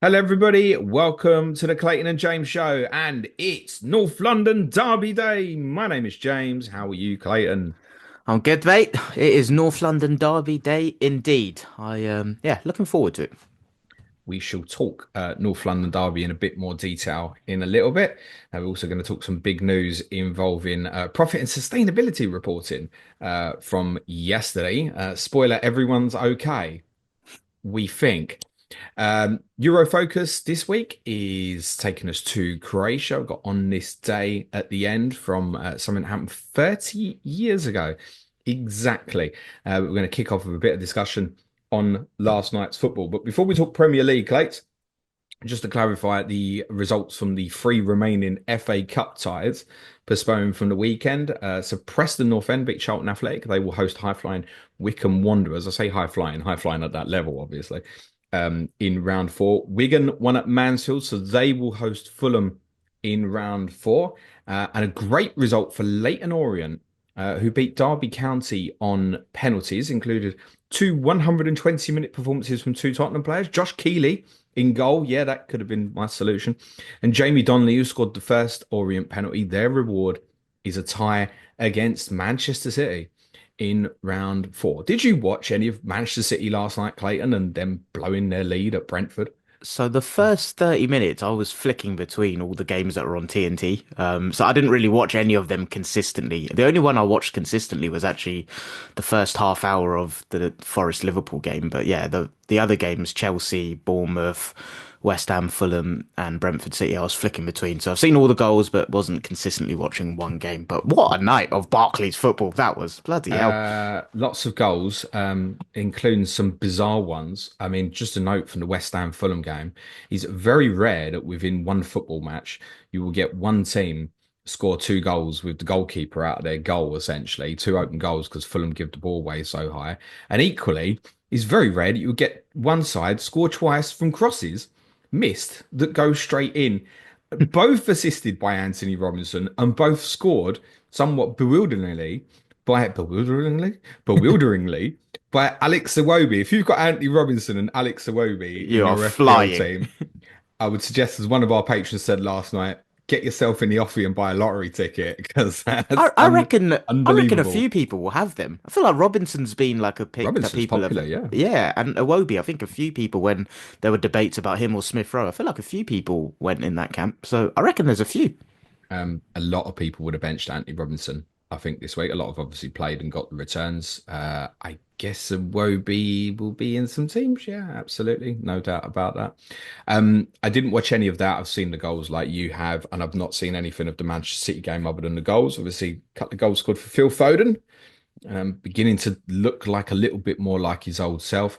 Hello, everybody. Welcome to the Clayton and James Show, and it's North London Derby Day. My name is James. How are you, Clayton? I'm good, mate. It is North London Derby Day indeed. Yeah, looking forward to it. We shall talk North London Derby in a bit more detail in a little bit. We're also going to talk some big news involving profit and sustainability reporting from yesterday. Spoiler: everyone's okay, we think. Eurofocus this week is taking us to Croatia. We've got on this day at the end from something that happened 30 years ago. Exactly. We're going to kick off with a bit of discussion on last night's football. But before we talk Premier League, Clates, just to clarify the results from the three remaining FA Cup ties postponed from the weekend. So Preston North End beat Charlton Athletic. They will host high flying Wycombe Wanderers. I say high flying at that level, obviously. In round four, Wigan won at Mansfield, so they will host Fulham in round four. And a great result for Leyton Orient, who beat Derby County on penalties, included two 120-minute performances from two Tottenham players. Josh Keeley in goal. Yeah, that could have been my solution. And Jamie Donnelly, who scored the first Orient penalty. Their reward is a tie against Manchester City in round four. Did you watch any of Manchester City last night, Clayton, and them blowing their lead at Brentford? So the first 30 minutes, I was flicking between all the games that were on TNT. So I didn't really watch any of them consistently. The only one I watched consistently was actually the first half hour of the Forest Liverpool game. But yeah, the other games, Chelsea, Bournemouth, West Ham, Fulham, and Brentford City, I was flicking between. So I've seen all the goals, but wasn't consistently watching one game. But what a night of Barclays football that was. Bloody hell. Lots of goals, including some bizarre ones. I mean, just a note from the West Ham Fulham game is very rare that within one football match you will get one team score two goals with the goalkeeper out of their goal, essentially two open goals because Fulham give the ball away so high. And equally, it's very rare that you'll get one side score twice from crosses missed that go straight in, both assisted by Anthony Robinson and both scored somewhat bewilderingly by Alex Iwobi. If you've got Anthony Robinson and Alex Iwobi in You are your FPL flying. team, I would suggest, as one of our patrons said last night, get yourself in the offie and buy a lottery ticket because that's I reckon a unbelievable. few people will have them. I feel like Robinson's been like a pick that Robinson's people have. popular, yeah. Yeah, and Iwobi, I think a few people when there were debates about him or Smith Rowe, I feel like a few people went in that camp. So I reckon there's a few. A lot of people would have benched Anthony Robinson, I think, this week. A lot of obviously played and got the returns. I guess a Wobie will be in some teams. Yeah, absolutely. No doubt about that. I didn't watch any of that. I've seen the goals like you have, and I've not seen anything of the Manchester City game other than the goals. Obviously, a couple of goals scored for Phil Foden, beginning to look like a little bit more like his old self.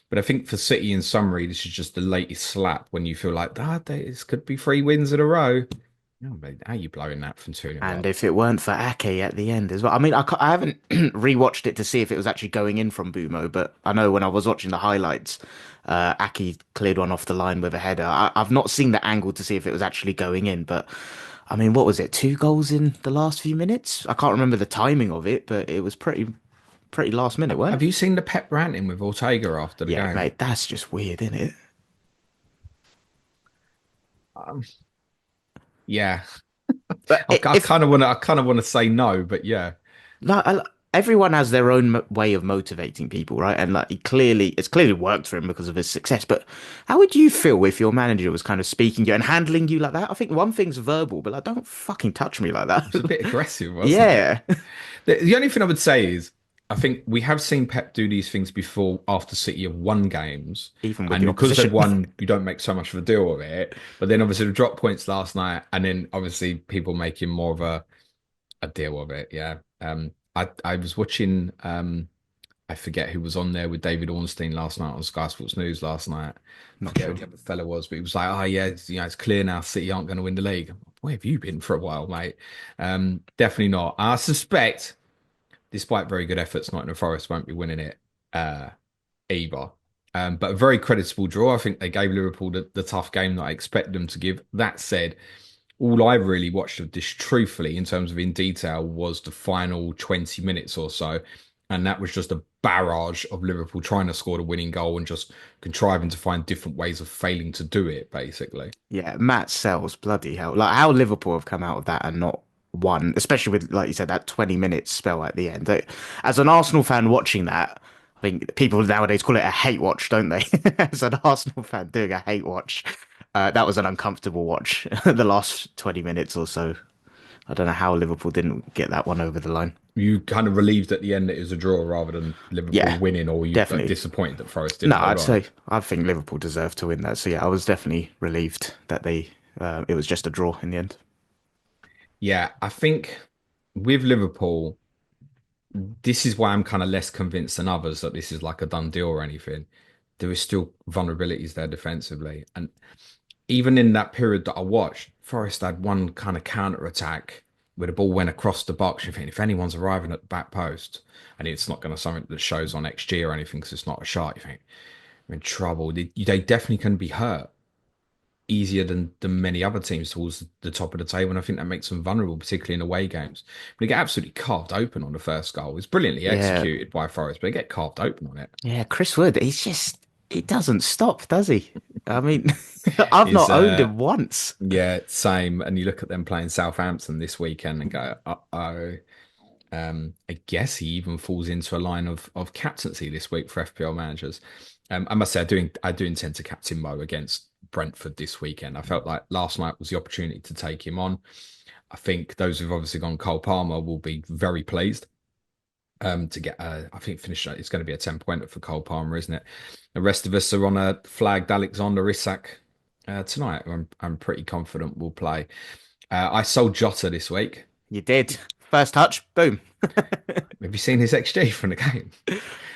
But I think for City, in summary, this is just the latest slap when you feel like, this could be three wins in a row. No, but how are you blowing that from 2-0 And up? if it weren't for Ake at the end as well, I mean, I haven't rewatched it to see if it was actually going in from Bumo, but I know when I was watching the highlights, Ake cleared one off the line with a header. I've not seen the angle to see if it was actually going in, but I mean, what was it? Two goals in the last few minutes? I can't remember the timing of it, but it was pretty last minute, weren't Have it? you seen the pep ranting with Ortega after the Yeah, game? mate, that's just weird, isn't it? Um, yeah, But I if kind of want to, I kind of want to say no, but yeah. No, everyone has their own way of motivating people, right? And like, it's clearly worked for him because of his success. But how would you feel if your manager was kind of speaking to you and handling you like that? I think one thing's verbal, but like, don't fucking touch me like It was a that. bit aggressive, wasn't it? Yeah, The only thing I would say is, I think we have seen Pep do these things before after City have won games, even with and the because they've opposition. won, you don't make so much of a deal of it. But then obviously the drop points last night, and then obviously people making more of a deal of it. Yeah. I was watching I forget who was on there with David Ornstein last night on Sky Sports News last night. I Not forget who sure. the other fella was, but he was like, "Oh yeah, it's clear now. City aren't going to win the league." Where have you been for a while, mate? Definitely not. I suspect, despite very good efforts, Nottingham Forest won't be winning it uh, either. But a very creditable draw. I think they gave Liverpool the tough game that I expect them to give. That said, all I really watched of this, truthfully, in terms of in detail, was the final 20 minutes or so. And that was just a barrage of Liverpool trying to score the winning goal and just contriving to find different ways of failing to do it, basically. Yeah, Matt Sells, bloody hell. Like how Liverpool have come out of that and not won, especially with, like you said, that 20 minute spell at the end. As an Arsenal fan watching that, I think people nowadays call it a hate watch, don't they? As an Arsenal fan doing a hate watch, that was an uncomfortable watch, the last 20 minutes or so. I don't know how Liverpool didn't get that one over the line. You kind of relieved at the end that it was a draw rather than Liverpool Yeah, winning, or you like, definitely. disappointed that Forest No, didn't hold I'd on. say I think Liverpool deserved to win that. So yeah, I was definitely relieved that it was just a draw in the end. Yeah, I think with Liverpool, this is why I'm kind of less convinced than others that this is like a done deal or anything. There is still vulnerabilities there defensively. And even in that period that I watched, Forest had one kind of counter attack where the ball went across the box. You think if anyone's arriving at the back post, and it's not going to something that shows on XG or anything because it's not a shot, you think I'm in trouble. They definitely can be hurt easier than many other teams towards the top of the table. And I think that makes them vulnerable, particularly in away games. But they get absolutely carved open on the first goal. It's brilliantly Yeah, executed by Forest, but they get carved open on it. yeah. Chris Wood, he doesn't stop, does he? I mean, I've Is not owned him once. Yeah, same. And you look at them playing Southampton this weekend and go, uh-oh. I guess he even falls into a line of captaincy this week for FPL managers. I must say, I do intend to captain Mo against Brentford this weekend. I felt like last night was the opportunity to take him on. I think those who've obviously gone Cole Palmer will be very pleased to get. I think finish. It's going to be a 10 pointer for Cole Palmer, isn't it? The rest of us are on a flagged Alexander Isak tonight. I'm pretty confident we'll play. I sold Jota this week. You did. First touch, boom. Have you seen his XG from the game?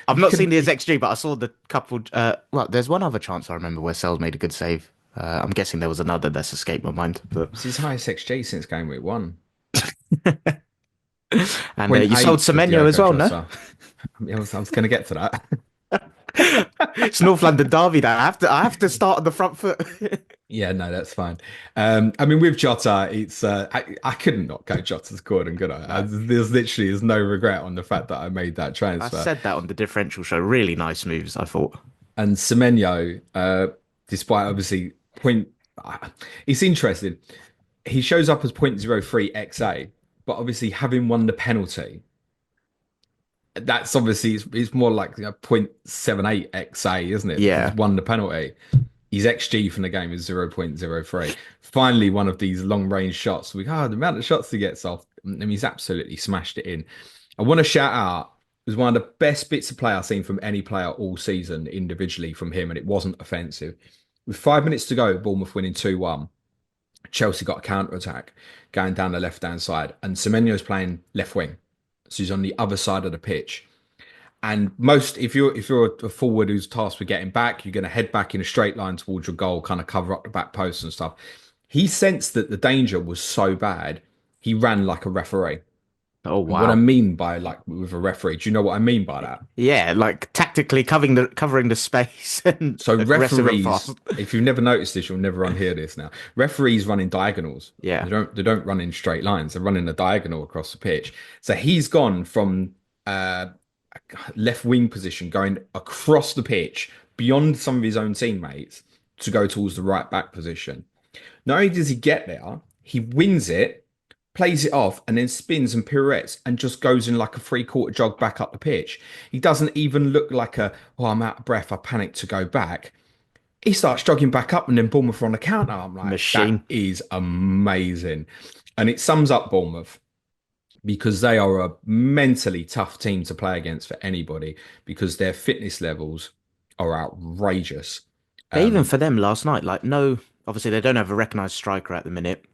I've You not seen couldn't. the XG, but I saw the couple. Well, there's one other chance I remember where Sells made a good save. I'm guessing there was another that's escaped my mind. But It's his highest XG since game week one. and Point you sold eight for Semenyo as Diogo well, no? Jota. I was going to get to that. It's North London derby. That I have to start on the front foot. Yeah, no, that's fine. I mean, with Jota, it's I couldn't not go Jota's Gordon, could I? No, There's no regret on the fact that I made that I transfer. said that on the differential show. Really nice moves, I thought. And Semenyo, despite obviously point, it's interesting. He shows up as 0.03 XA, but obviously having won the penalty, that's obviously it's more like 0.78 XA, isn't it? Because he's Yeah. won the penalty. His XG from the game is 0.03. Finally, one of these long range shots. The amount of shots he gets off, I mean, he's absolutely smashed it in. I want to shout out, it was one of the best bits of play I've seen from any player all season individually from him, and it wasn't offensive. With 5 minutes to go, Bournemouth winning 2-1. Chelsea got a counter attack going down the left hand side, and Semenyo's playing left wing. So he's on the other side of the pitch. And most, if you're a forward who's tasked with getting back, you're going to head back in a straight line towards your goal, kind of cover up the back post and stuff. He sensed that the danger was so bad, he ran like a referee. Oh And what I wow. mean by like with a referee, do you know what I mean by that? Yeah, like tactically covering the space and So aggressive and referees, fast. if you've never noticed this, you'll never unhear this now. Referees run in diagonals. Yeah. They don't run in straight lines. They're running a diagonal across the pitch. So he's gone from left wing position, going across the pitch beyond some of his own teammates to go towards the right back position. Not only does he get there, he wins it, plays it off, and then spins and pirouettes and just goes in like a three-quarter jog back up the pitch. He doesn't even look like I'm out of breath, I panic to go back. He starts jogging back up and then Bournemouth are on the counter. I'm like, that Machine. is amazing. And it sums up Bournemouth because they are a mentally tough team to play against for anybody because their fitness levels are outrageous. But even Um, for them last night, like no, obviously they don't have a recognised striker at the minute.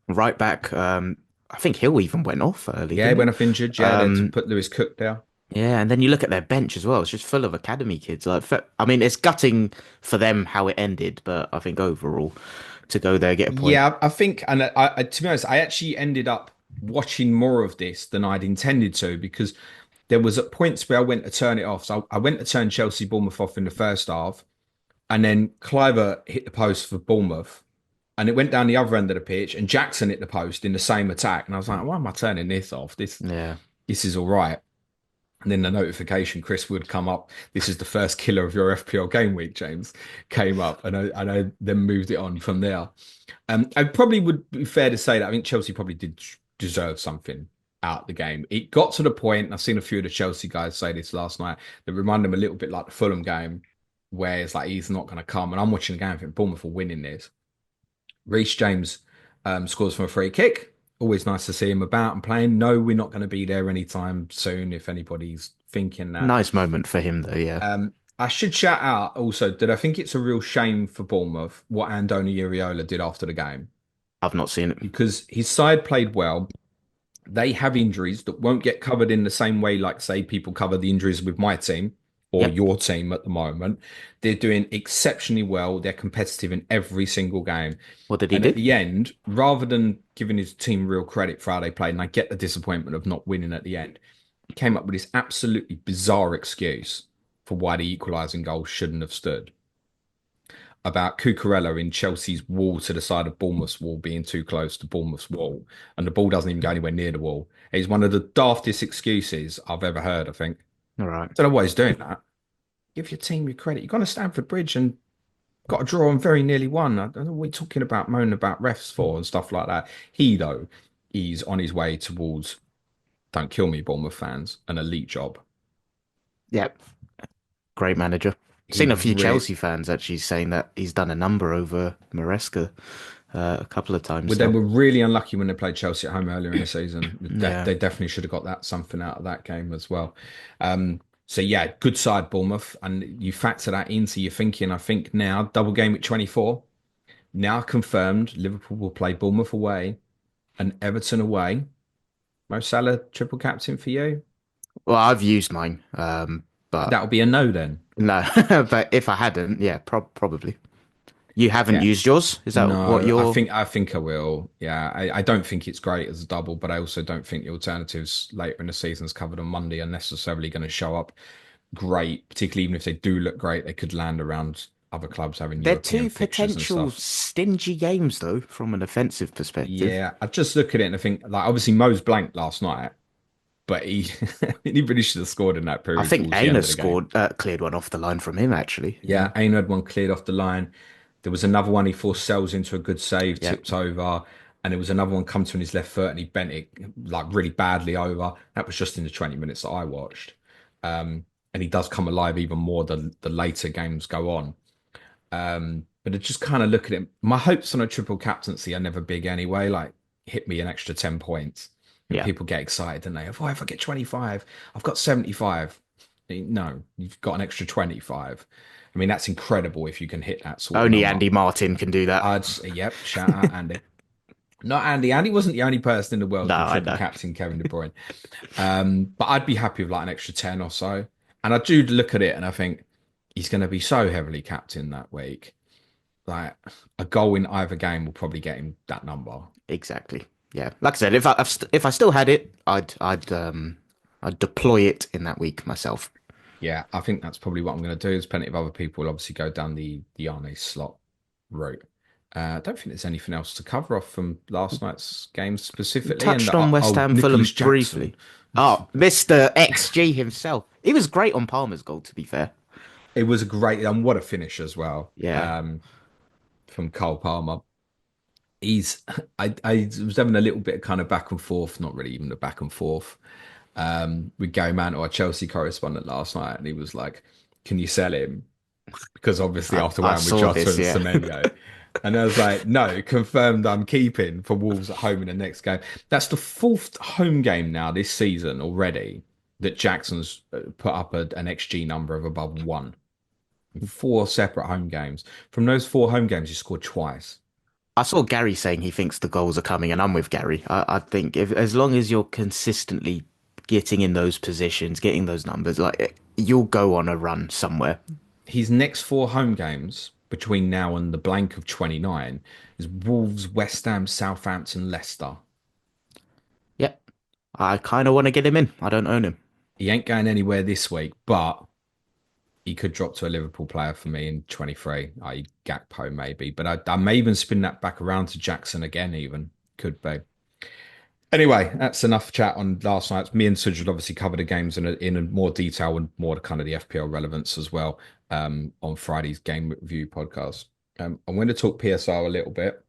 Right back, I think Hill even went off early, yeah, didn't when he? I injured, yeah, they had to Um, put Lewis Cook there. yeah, and then you look at their bench as well; it's just full of academy kids. I mean, it's gutting for them how it ended, but I think overall, to go there get a point. Yeah, I think, and to be honest, I actually ended up watching more of this than I'd intended to because there was at points where I went to turn it off. So I went to turn Chelsea Bournemouth off in the first half, and then Cliver hit the post for Bournemouth, and it went down the other end of the pitch, and Jackson hit the post in the same attack, and I was like, why am I turning this off? This Yeah, this is all right. And then the notification, Chris, would come up. This is the first killer of your FPL game week, James, came up, and I then moved it on from there. I probably would be fair to say that I think Chelsea probably did deserve something out the game. It got to the point, and I've seen a few of the Chelsea guys say this last night, that remind them a little bit like the Fulham game, where it's like he's not going to come. And I'm watching the game, I think Bournemouth are winning this. Reece James scores from a free kick. Always nice to see him about and playing. No, we're not going to be there anytime soon, if anybody's thinking that. Nice moment for him though, yeah. I should shout out also that I think it's a real shame for Bournemouth what Andoni Iraola did after the game I've not seen it. because his side played well. They have injuries that won't get covered in the same way, like, say, people cover the injuries with my team or Yep. your team at the moment. They're doing exceptionally well. They're competitive in every single game. What did he And at do? the end, rather than giving his team real credit for how they played, and I get the disappointment of not winning at the end, he came up with this absolutely bizarre excuse for why the equalising goal shouldn't have stood. About Cucurella in Chelsea's wall to the side of Bournemouth's wall being too close to Bournemouth's wall, and the ball doesn't even go anywhere near the wall. It's one of the daftest excuses I've ever heard, I think. All right. I don't know why he's doing that. Give your team your credit. You've gone to Stamford Bridge and got a draw and very nearly won. I don't know what you're talking about, moaning about refs for and stuff like that. He, though, he's on his way towards, don't kill me, Bournemouth fans, an elite job. Yep. Great manager. He Seen a few re Chelsea fans actually saying that he's done a number over Maresca a couple of Well, times they now. were really unlucky when they played Chelsea at home earlier in the season. Yeah. They definitely should have got that something out of that game as well. So yeah, good side Bournemouth, and you factor that into your thinking. I think now double game at 24. Now confirmed, Liverpool will play Bournemouth away and Everton away. Mo Salah triple captain for you. Well, I've used mine, but That'll be a no then. no. But if I hadn't, yeah, probably. You haven't Yeah. used yours? Is that what No, you're? I think I will. Yeah, I don't think it's great as a double, but I also don't think the alternatives later in the season's covered on Monday are necessarily going to show up great, particularly even if they do look great, they could land around other clubs having They're European two fixtures and potential stuff. stingy games, though, from an offensive perspective. Yeah, I just look at it and I think, like, obviously Mo's blanked last night, but he he really should have scored in that I period think towards the end Aina of the game. scored, cleared one off the line from him, actually. Yeah. Yeah, Aino had one cleared off the line. There was another one he forced Sells into a good save, Yeah. tipped over, and there was another one come to his left foot and he bent it like really badly over. That was just in the 20 minutes that I watched. And he does come alive even more the later games go on. But I just kind of look at it. My hopes on a triple captaincy are never big anyway. Like, hit me an extra 10 points. And Yeah. people get excited and they, oh, if I get 25, I've got 75. No, you've got an extra 25. I mean, that's incredible if you can hit that sort of Only number. Andy Martin can do that. Yep, shout out Andy. Not Andy. Andy wasn't the only person in the world No, who I triple know. captain Kevin De Bruyne. But I'd be happy with like an extra 10 or so. And I do look at it and I think he's going to be so heavily captained that week. Like, a goal in either game will probably get him that number. Exactly. Yeah. Like I said, if I still had it, I'd deploy it in that week myself. Yeah, I think that's probably what I'm going to do. There's plenty of other people will obviously go down the Arne slot route. I don't think there's anything else to cover off from last night's game specifically. And Touched on West oh, Ham Fulham Nicholas Jackson. briefly. Oh, Mr. XG himself. He was great on Palmer's goal, to be fair. It was a great and what a finish as well. Yeah. From Cole Palmer. He's I was having a little bit of kind of back and forth, not really even a back and forth. With Gary Mantle, our Chelsea correspondent last night, and he was like, "Can you sell him?" Because obviously after I one with saw Jota this, and yeah. Semenyo. And I was like, no, confirmed I'm keeping for Wolves at home in the next game. That's the fourth home game now this season already that Jackson's put up an XG number of above one. Four separate home games. From those four home games, he scored twice. I saw Gary saying he thinks the goals are coming, and I'm with Gary. I think if as long as you're consistently getting in those positions, getting those numbers, like you'll go on a run somewhere. His next four home games between now and the blank of 29 is Wolves, West Ham, Southampton, Leicester. Yep. I kind of want to get him in. I don't own him. He ain't going anywhere this week, but he could drop to a Liverpool player for me in 23, i.e. Gakpo maybe. But I may even spin that back around to Jackson again, even. Could be. Anyway, that's enough chat on last night. Me and Sujid obviously covered the games in a more detail and more kind of the FPL relevance as well on Friday's game review podcast. I'm going to talk PSR a little bit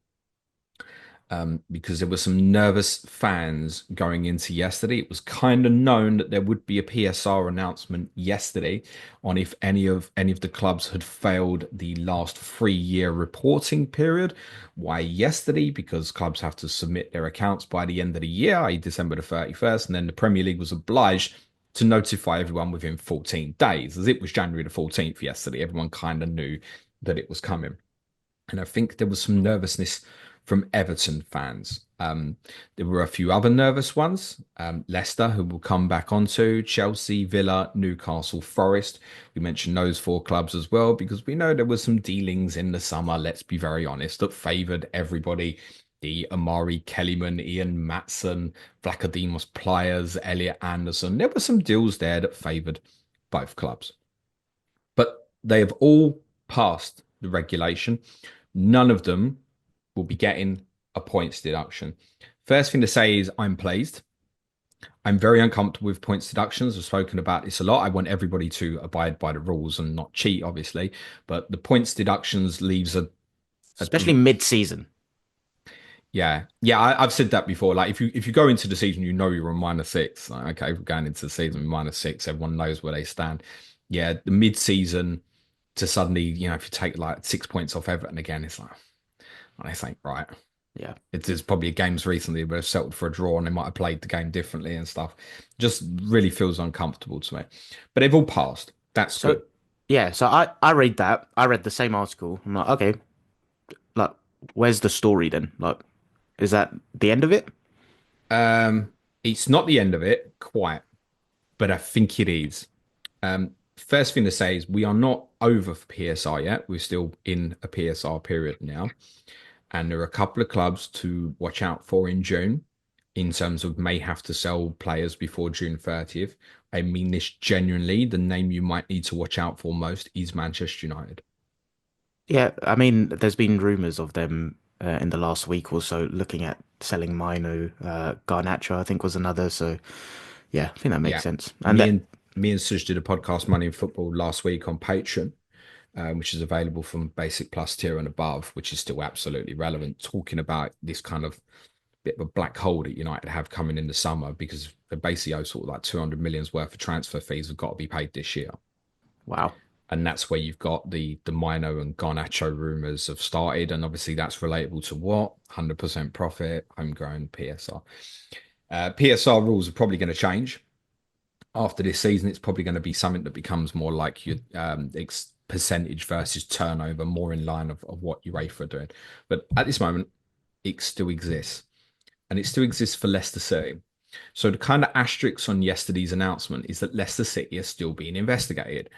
because there were some nervous fans going into yesterday. It was kind of known that there would be a PSR announcement yesterday on if any of the clubs had failed the last 3 year reporting period. Why yesterday? Because clubs have to submit their accounts by the end of the year, i.e., December the 31st, and then the Premier League was obliged to notify everyone within 14 days, as it was January the 14th yesterday. Everyone kind of knew that it was coming. And I think there was some nervousness from Everton fans. There were a few other nervous ones. Leicester, who we'll come back onto, Chelsea, Villa, Newcastle, Forest. We mentioned those four clubs as well because we know there was some dealings in the summer, let's be very honest, that favoured everybody. The Amari Kellyman, Ian Matson, Vlachodimos Pliers, Elliot Anderson. There were some deals there that favoured both clubs. But they have all passed the regulation. None of them will be getting a points deduction. First thing to say is I'm pleased. I'm very uncomfortable with points deductions. I've spoken about this a lot. I want everybody to abide by the rules and not cheat, obviously. But the points deductions leaves a Especially mid-season. yeah. I've said that before. Like if you go into the season, you know you're on -6. Like, okay, we're going into the season -6. Everyone knows where they stand. Yeah, the mid-season to suddenly, if you take like 6 points off Everton again, it's like, oh, this ain't right. Yeah. There's probably games recently where they've settled for a draw and they might have played the game differently and stuff. Just really feels uncomfortable to me. But they've all passed. That's So good. yeah, so I read that. I read the same article. I'm like, okay, like where's the story then? Like, is that the end of it? It's not the end of it quite, but I think it is. First thing to say is we are not over for PSR yet. We're still in a PSR period now. And there are a couple of clubs to watch out for in June in terms of may have to sell players before June 30th. I mean this genuinely. The name you might need to watch out for most is Manchester United. Yeah, I mean, there's been rumors of them in the last week or so looking at selling Mino, Garnacho, I think was another. So yeah, I think that makes Yeah. sense. And Me that, and me and Suj did a podcast Money in Football last week on Patreon, which is available from Basic Plus tier and above, which is still absolutely relevant, talking about this kind of bit of a black hole that United have coming in the summer because they basically owe sort of like 200 million's worth of transfer fees have got to be paid this year. wow. And that's where you've got the Mino and Garnacho rumours have started. And obviously that's relatable to what? 100% profit, homegrown PSR. PSR rules are probably going to change. After this season, it's probably going to be something that becomes more like your percentage versus turnover, more in line of what UEFA are doing. But at this moment, it still exists. And it still exists for Leicester City. So the kind of asterisk on yesterday's announcement is that Leicester City are still being investigated.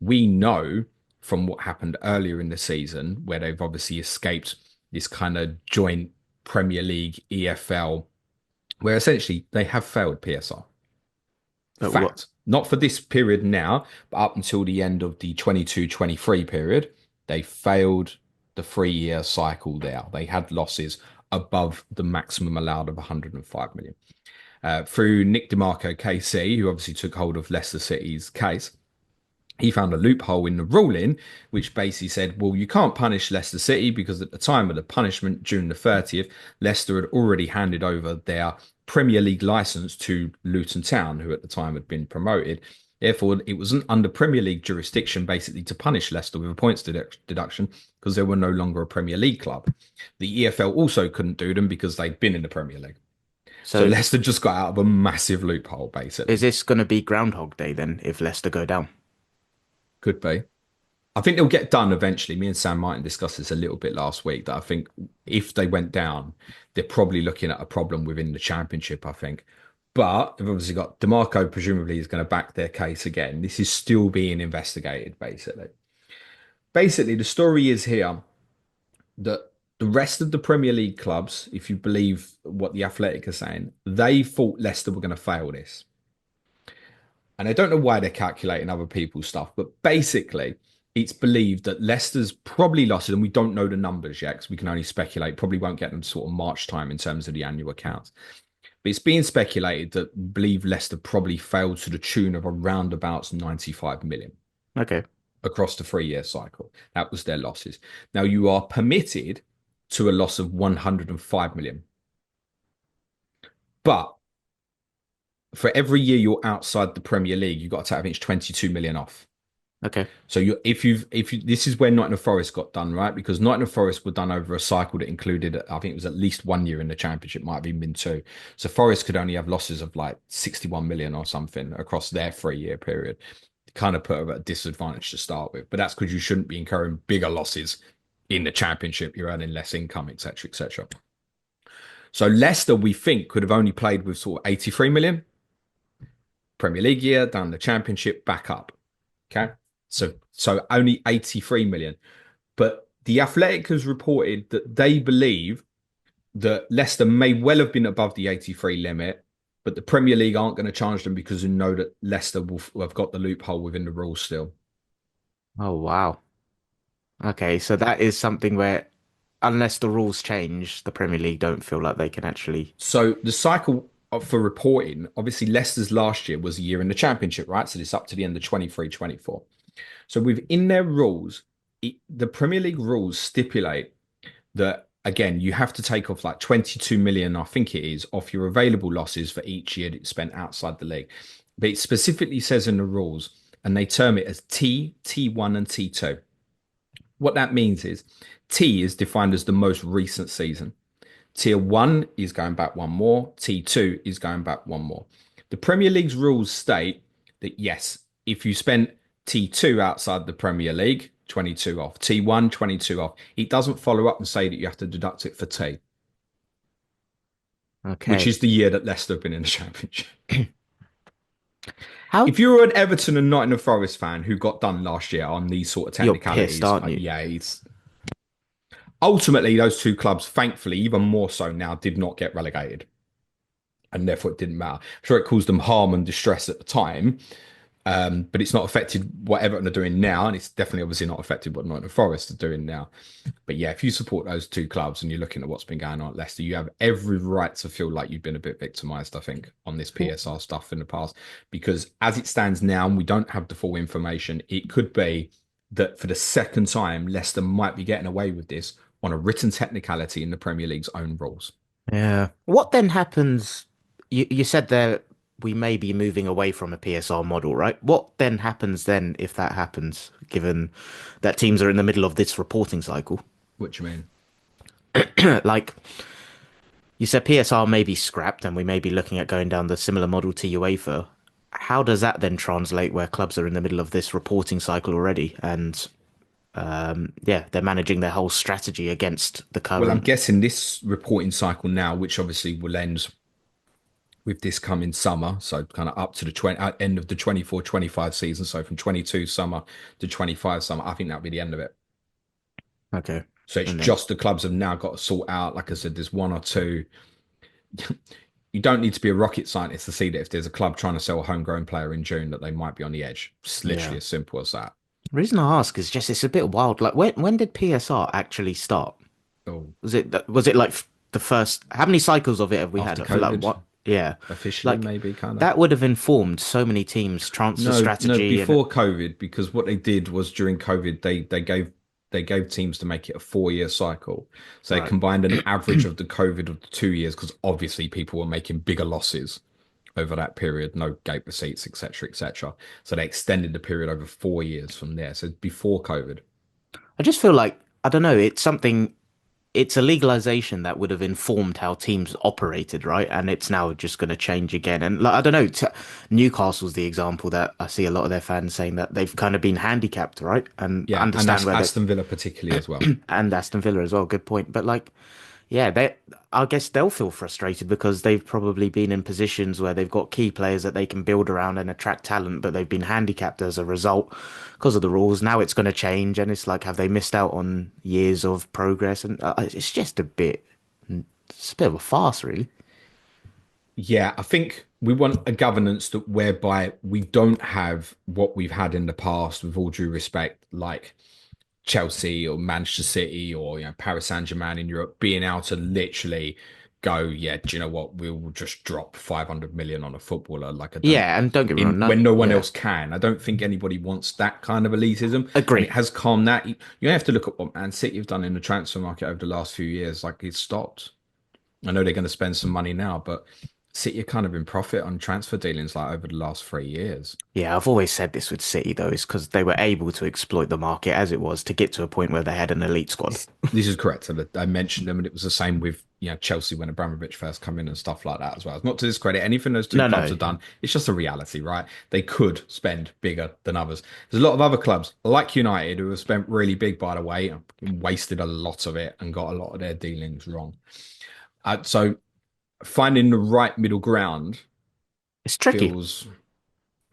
We know from what happened earlier in the season, where they've obviously escaped this kind of joint Premier League EFL, where essentially they have failed PSR. But what? Fact. Not for this period now, but up until the end of the 22-23 period, they failed the 3 year cycle there. They had losses above the maximum allowed of 105 million. Through Nick DeMarco KC, who obviously took hold of Leicester City's case, he found a loophole in the ruling, which basically said, well, you can't punish Leicester City because at the time of the punishment, June the 30th, Leicester had already handed over their Premier League license to Luton Town, who at the time had been promoted. Therefore, it wasn't under Premier League jurisdiction basically to punish Leicester with a points deduction because they were no longer a Premier League club. The EFL also couldn't do them because they'd been in the Premier League. So So Leicester just got out of a massive loophole, is basically. this going to be Groundhog Day then if Leicester go down? Could be. I think they'll get done eventually. Me and Sam Martin discussed this a little bit last week that I think if they went down, they're probably looking at a problem within the championship, I think. But they've obviously got DeMarco, presumably, is going to back their case again. This is still being investigated, basically. Basically, the story is here that the rest of the Premier League clubs, if you believe what the Athletic are saying, they thought Leicester were going to fail this. And I don't know why they're calculating other people's stuff, but basically, it's believed that Leicester's probably lost it, and we don't know the numbers yet because we can only speculate. Probably won't get them sort of March time in terms of the annual accounts. But it's being speculated that believe Leicester probably failed to the tune of around about 95 million Okay. across the 3 year cycle. That was their losses. Now you are permitted to a loss of 105 million. But for every year you're outside the Premier League, you've got to take, I think it's 22 million off. Okay. So you if you this is where Nottingham Forest got done, right? Because Nottingham Forest were done over a cycle that included, I think it was at least 1 year in the championship, might have even been two. So Forest could only have losses of like 61 million or something across their 3 year period. Kind of put them at a disadvantage to start with. But that's because you shouldn't be incurring bigger losses in the championship. You're earning less income, etc., etc. So Leicester, we think, could have only played with sort of 83 million Premier League year, done the championship, back up. Okay. So only 83 million. But the Athletic has reported that they believe that Leicester may well have been above the 83 limit, but the Premier League aren't going to charge them because they know that Leicester will have got the loophole within the rules still. Oh, wow. Okay, so that is something where, unless the rules change, the Premier League don't feel like they can actually. So the cycle for reporting, obviously Leicester's last year was a year in the championship, right? So it's up to the end of 23-24. So within their rules, the Premier League rules stipulate that again, you have to take off like 22 million, I think it is, off your available losses for each year that you spent outside the league. But it specifically says in the rules, and they term it as T, T1, and T2. What that means is T is defined as the most recent season. Tier 1 is going back one more. T2 is going back one more. The Premier League's rules state that yes, if you spent T2 outside the Premier League, 22 off. T1, 22 off. It doesn't follow up and say that you have to deduct it for T, which Okay. is the year that Leicester have been in the Championship. How If you're an Everton and Nottingham Forest fan who got done last year on these sort of you're pissed, technicalities, aren't you? yeah, it's ultimately those two clubs, thankfully, even more so now, did not get relegated. And therefore it didn't matter. I'm sure it caused them harm and distress at the time, but it's not affected what Everton are doing now, and it's definitely obviously not affected what Nottingham Forest are doing now. But yeah, if you support those two clubs and you're looking at what's been going on at Leicester, you have every right to feel like you've been a bit victimised, I think, on this PSR stuff in the past. Because as it stands now, and we don't have the full information, it could be that for the second time, Leicester might be getting away with this on a written technicality in the Premier League's own rules. Yeah. What then happens? You said there we may be moving away from a PSR model, right? What then happens then if that happens, given that teams are in the middle of this reporting cycle? What do you mean? Like you said, PSR may be scrapped and we may be looking at going down the similar model to UEFA. How does that then translate where clubs are in the middle of this reporting cycle already? And yeah, they're managing their whole strategy against the Well, I'm current. guessing this reporting cycle now, which obviously will end with this coming summer, so kind of up to the end of the 24-25 season, so from 22 summer to 25 summer, I think that'll be the end of it. Okay. So it's And then, just the clubs have now got to sort out, like I said, there's one or two. You don't need to be a rocket scientist to see that if there's a club trying to sell a homegrown player in June, that they might be on the edge. It's yeah. literally as simple as that. The reason I ask is just it's a bit wild. Like when did PSR actually start? Oh, Was it like the first? How many cycles of it have we had? after I feel like COVID, what? Yeah, officially, like maybe kind of. that would have informed so many teams transfer No, strategy and before COVID, because what they did was during COVID, they gave teams to make it a 4 year cycle. So they right. combined an average of the COVID of the 2 years, because obviously people were making bigger losses over that period, no gate receipts, etc., etc. So they extended the period over 4 years from there. So before COVID. I just feel like I don't know. It's something. It's a legalization that would have informed how teams operated, right? And it's now just going to change again. And like, I don't know. Newcastle's the example that I see a lot of their fans saying that they've kind of been handicapped, right? And I Yeah, and understand that's where they Aston Villa particularly as well. and Aston Villa as well. Good point. But like, yeah, I guess they'll feel frustrated because they've probably been in positions where they've got key players that they can build around and attract talent, but they've been handicapped as a result because of the rules. Now it's going to change, and it's like, have they missed out on years of progress? And it's just it's a bit of a farce, really. Yeah, I think we want a governance that whereby we don't have what we've had in the past, with all due respect, like Chelsea or Manchester City or Paris Saint-Germain in Europe being able to literally go, yeah, do you know what? We'll just drop 500 million on a footballer. Like I don't, Yeah, and don't get me in wrong, when no one yeah, else can. I don't think anybody wants that kind of elitism, and it agree. has calmed that. You have to look at what Man City have done in the transfer market over the last few years. Like it's stopped. I know they're going to spend some money now, but City are kind of in profit on transfer dealings like over the last 3 years. Yeah, I've always said this with City though, is because they were able to exploit the market as it was to get to a point where they had an elite squad. This is correct. And I mentioned them, and it was the same with Chelsea when Abramovich first come in and stuff like that as well. It's not to discredit anything those two No, clubs no, have done. It's just a reality, right? They could spend bigger than others. There's a lot of other clubs like United who have spent really big, by the way, and wasted a lot of it and got a lot of their dealings wrong. So finding the right middle ground it's tricky. feels.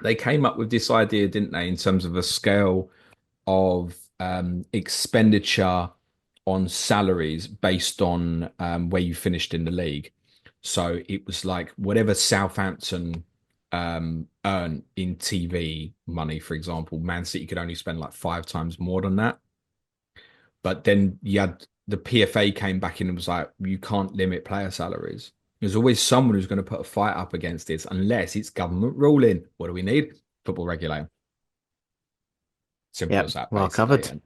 They came up with this idea, didn't they, in terms of a scale of expenditure on salaries based on where you finished in the league. So it was like whatever Southampton earn in TV money, for example, Man City could only spend like 5 times more than that. But then you had the PFA came back in and was like, you can't limit player salaries. There's always someone who's going to put a fight up against this unless it's government ruling. What do we need? Football regulator. Simple Yep, as that, well basically. covered. And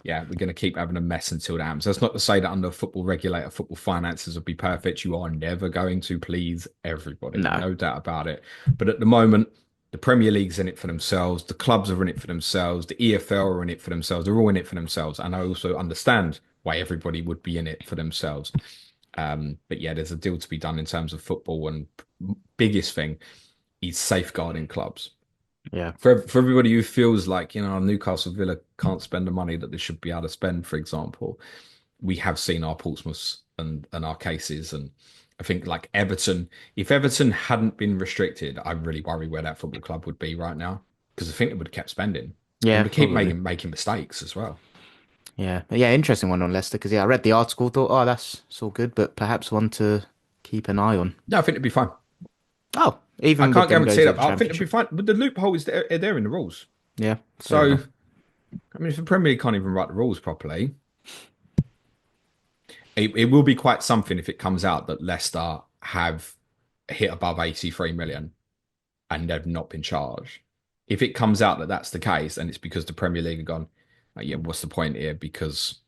yeah, we're going to keep having a mess until that happens. That's not to say that under football regulator, football finances will be perfect. You are never going to please everybody, No. no doubt about it. But at the moment, the Premier League's in it for themselves. The clubs are in it for themselves. The EFL are in it for themselves. They're all in it for themselves. And I also understand why everybody would be in it for themselves. But yeah, there's a deal to be done in terms of football. And biggest thing is safeguarding clubs Yeah. for everybody who feels like Newcastle Villa can't spend the money that they should be able to spend, for example, we have seen our Portsmouths and our cases, and I think like Everton, if Everton hadn't been restricted, I really worry where that football club would be right now because I think they would have kept spending and Yeah, would keep probably. making mistakes as well. Yeah. But yeah, interesting one on Leicester because yeah, I read the article, thought, oh, that's it's all good, but perhaps one to keep an eye on. No, I think it'd be fine. Oh, I even with can't them guarantee goes that. of the I think it'd be championship. fine. But the loophole is there in the rules. Yeah, fair So, enough. I mean, if the Premier League can't even write the rules properly, it will be quite something if it comes out that Leicester have hit above 83 million and they've not been charged. If it comes out that that's the case and it's because the Premier League have gone, yeah, what's the point here? Because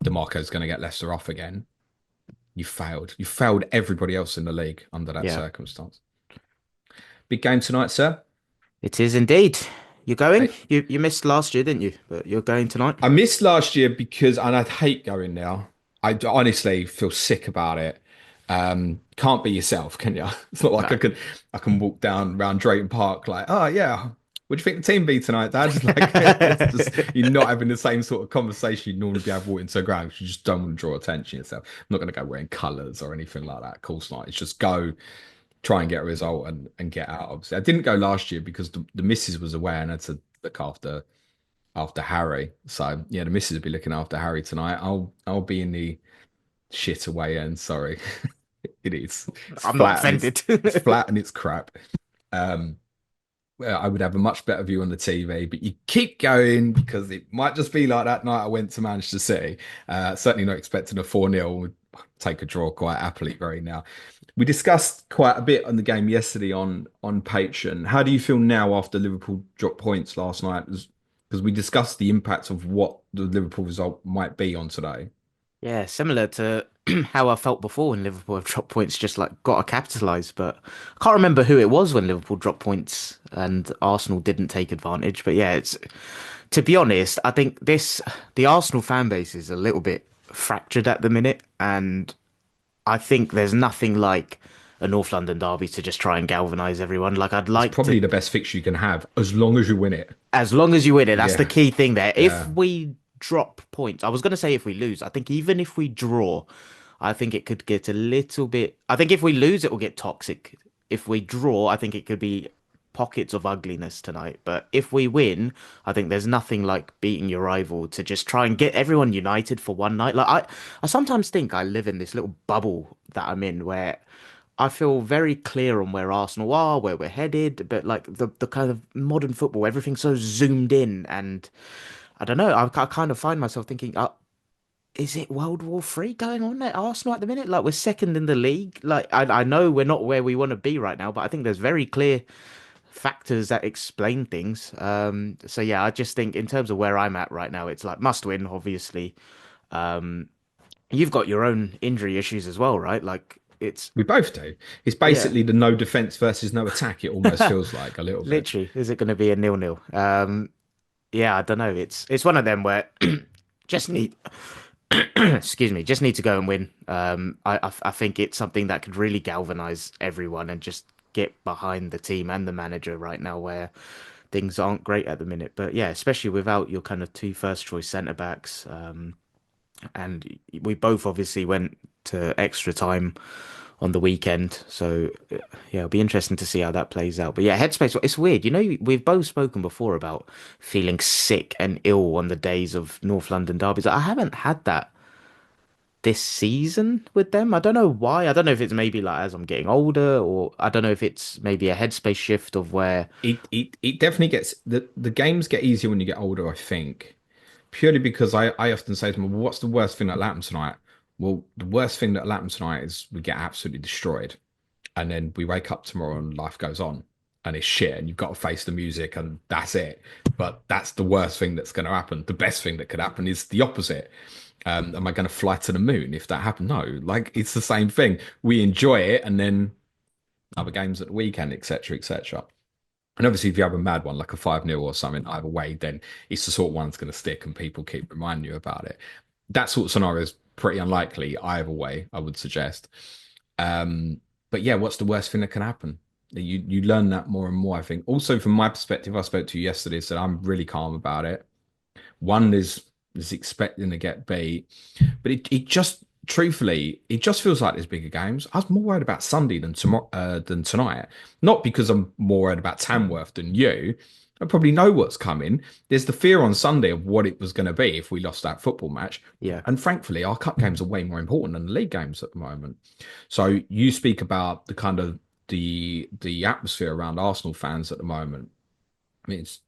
DeMarco's going to get Leicester off again. You failed. You failed everybody else in the league under that Yeah, circumstance. Big game tonight, sir. it is indeed. You're going? I, You missed last year, didn't you? But you're going tonight. I missed last year because, and I'd hate going now. I honestly feel sick about it. Can't be yourself, can you? It's not like No. I can walk down around Drayton Park like, oh yeah, what do you think the team be tonight, Dad? Like it's just you're not having the same sort of conversation you'd normally be having walking to the ground. You just don't want to draw attention to yourself. I'm not going to go wearing colours or anything like that. Of course not. It's just go try and get a result and get out. Obviously, I didn't go last year because the missus was away and I had to look after Harry. So yeah, the missus will be looking after Harry tonight. I'll be in the shit away end. Sorry, it is. It's I'm not flat and it's offended. it's flat and it's crap. Um, well, I would have a much better view on the TV, but you keep going because it might just be like that night I went to Manchester City. Certainly not expecting a 4-0. Would take a draw quite happily right now. We discussed quite a bit on the game yesterday on Patreon. How do you feel now after Liverpool dropped points last night? Because we discussed the impact of what the Liverpool result might be on today. Yeah, similar to how I felt before when Liverpool have dropped points, just like got to capitalise. But I can't remember who it was when Liverpool dropped points and Arsenal didn't take advantage. But yeah, it's to be honest, I think the Arsenal fan base is a little bit fractured at the minute, and I think there's nothing like a North London derby to just try and galvanise everyone. Like I'd It's like to, probably the best fixture you can have as long as you win it. as long as you win it, that's the Yeah, key thing there. If yeah. we drop points, I was going to say if we lose, I think even if we draw, I think it could get a little bit. I think if we lose, it will get toxic. If we draw, I think it could be pockets of ugliness tonight. But if we win, I think there's nothing like beating your rival to just try and get everyone united for one night. Like I sometimes think I live in this little bubble that I'm in where I feel very clear on where Arsenal are, where we're headed, but like the kind of modern football, everything's so zoomed in, and I don't know. I kind of find myself thinking, is it World War Three going on at Arsenal at the minute? Like we're second in the league. Like I know we're not where we want to be right now, but I think there's very clear factors that explain things. So yeah, I just think in terms of where I'm at right now, it's like must win, obviously. Um, you've got your own injury issues as well, right? Like it's We both do. It's yeah, basically the no defense versus no attack. It almost feels like a little bit. literally, is it going to be a nil-nil? Yeah, I don't know. It's one of them where just need excuse me, just need to go and win. I think it's something that could really galvanize everyone and just get behind the team and the manager right now where things aren't great at the minute. But yeah, especially without your kind of two first choice centre backs. And we both obviously went to extra time on the weekend. So yeah, it'll be interesting to see how that plays out. But yeah, headspace, it's weird. You know, we've both spoken before about feeling sick and ill on the days of North London derbies. I haven't had that this season with them. I don't know why. I don't know if it's maybe like as I'm getting older, or I don't know if it's maybe a headspace shift of where, It definitely gets the games get easier when you get older, I think. Purely because I often say to them, well, what's the worst thing that'll happen tonight? Well, the worst thing that'll happen tonight is we get absolutely destroyed. And then we wake up tomorrow and life goes on and it's shit and you've got to face the music and that's it. But that's the worst thing that's going to happen. The best thing that could happen is the opposite. Am I going to fly to the moon if that happened? No, like it's the same thing. We enjoy it and then other games at the weekend, etc., etc. And obviously, if you have a mad one like a 5-0 or something either way, then it's the sort of one that's going to stick and people keep reminding you about it. That sort of scenario is pretty unlikely either way, I would suggest. Um, but yeah, what's the worst thing that can happen? You learn that more and more, I think. Also, from my perspective, I spoke to you yesterday, so I'm really calm about it. One is expecting to get beat, but it just truthfully, it just feels like there's bigger games. I was more worried about Sunday than tomorrow than tonight. Not because I'm more worried about Tamworth than you. I probably know what's coming. There's the fear on Sunday of what it was going to be if we lost that football match. yeah, And frankly, our cup games are way more important than the league games at the moment. So you speak about the kind of the atmosphere around Arsenal fans at the moment. I mean, it's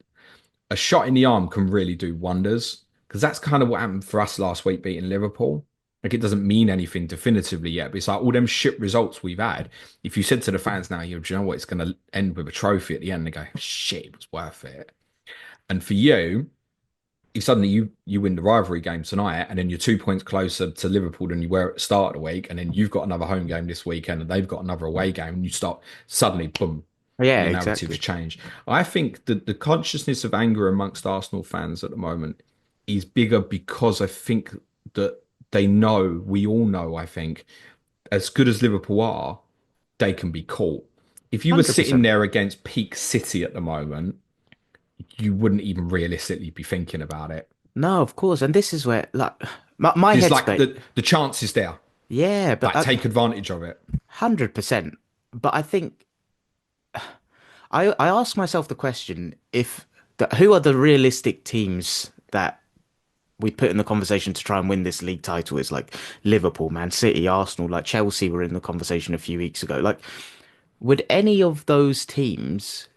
a shot in the arm can really do wonders because that's kind of what happened for us last week beating Liverpool. Like it doesn't mean anything definitively yet, but it's like all them shit results we've had. If you said to the fans now, do you know what, it's going to end with a trophy at the end, they go, shit, it was worth it. And for you, if suddenly you win the rivalry game tonight, and then you're 2 points closer to Liverpool than you were at the start of the week, and then you've got another home game this weekend, and they've got another away game, and you start suddenly, boom, yeah, your narratives exactly. change. I think that the consciousness of anger amongst Arsenal fans at the moment is bigger because I think that they know, we all know, I think, as good as Liverpool are, they can be caught. If you were sitting 100%. there against peak City at the moment, you wouldn't even realistically be thinking about it. No, of course. And this is where like my There's like headspace. the chance is there. Yeah, but Like take advantage of it. 100%. But I think I ask myself the question if who are the realistic teams that we put in the conversation to try and win this league title? Is like Liverpool, Man City, Arsenal, like Chelsea were in the conversation a few weeks ago. Like, would any of those teams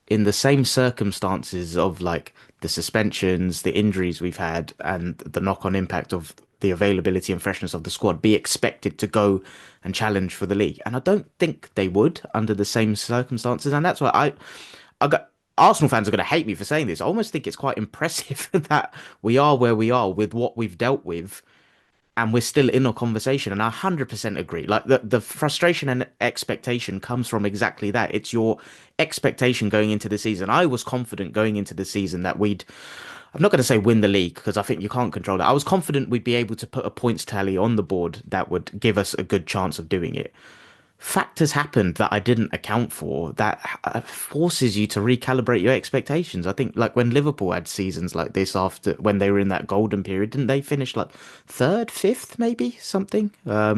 in the same circumstances of like the suspensions, the injuries we've had, and the knock-on impact of the availability and freshness of the squad be expected to go and challenge for the league? And I don't think they would under the same circumstances. And that's why I got Arsenal fans are going to hate me for saying this. I almost think it's quite impressive that we are where we are with what we've dealt with and we're still in a conversation. And I 100% agree. Like the frustration and expectation comes from exactly that. It's your expectation going into the season. I was confident going into the season that I'm not going to say win the league because I think you can't control that. I was confident we'd be able to put a points tally on the board that would give us a good chance of doing it. Factors happened that I didn't account for that forces you to recalibrate your expectations. I think like when Liverpool had seasons like this after when they were in that golden period, didn't they finish like third, fifth, maybe something? Well,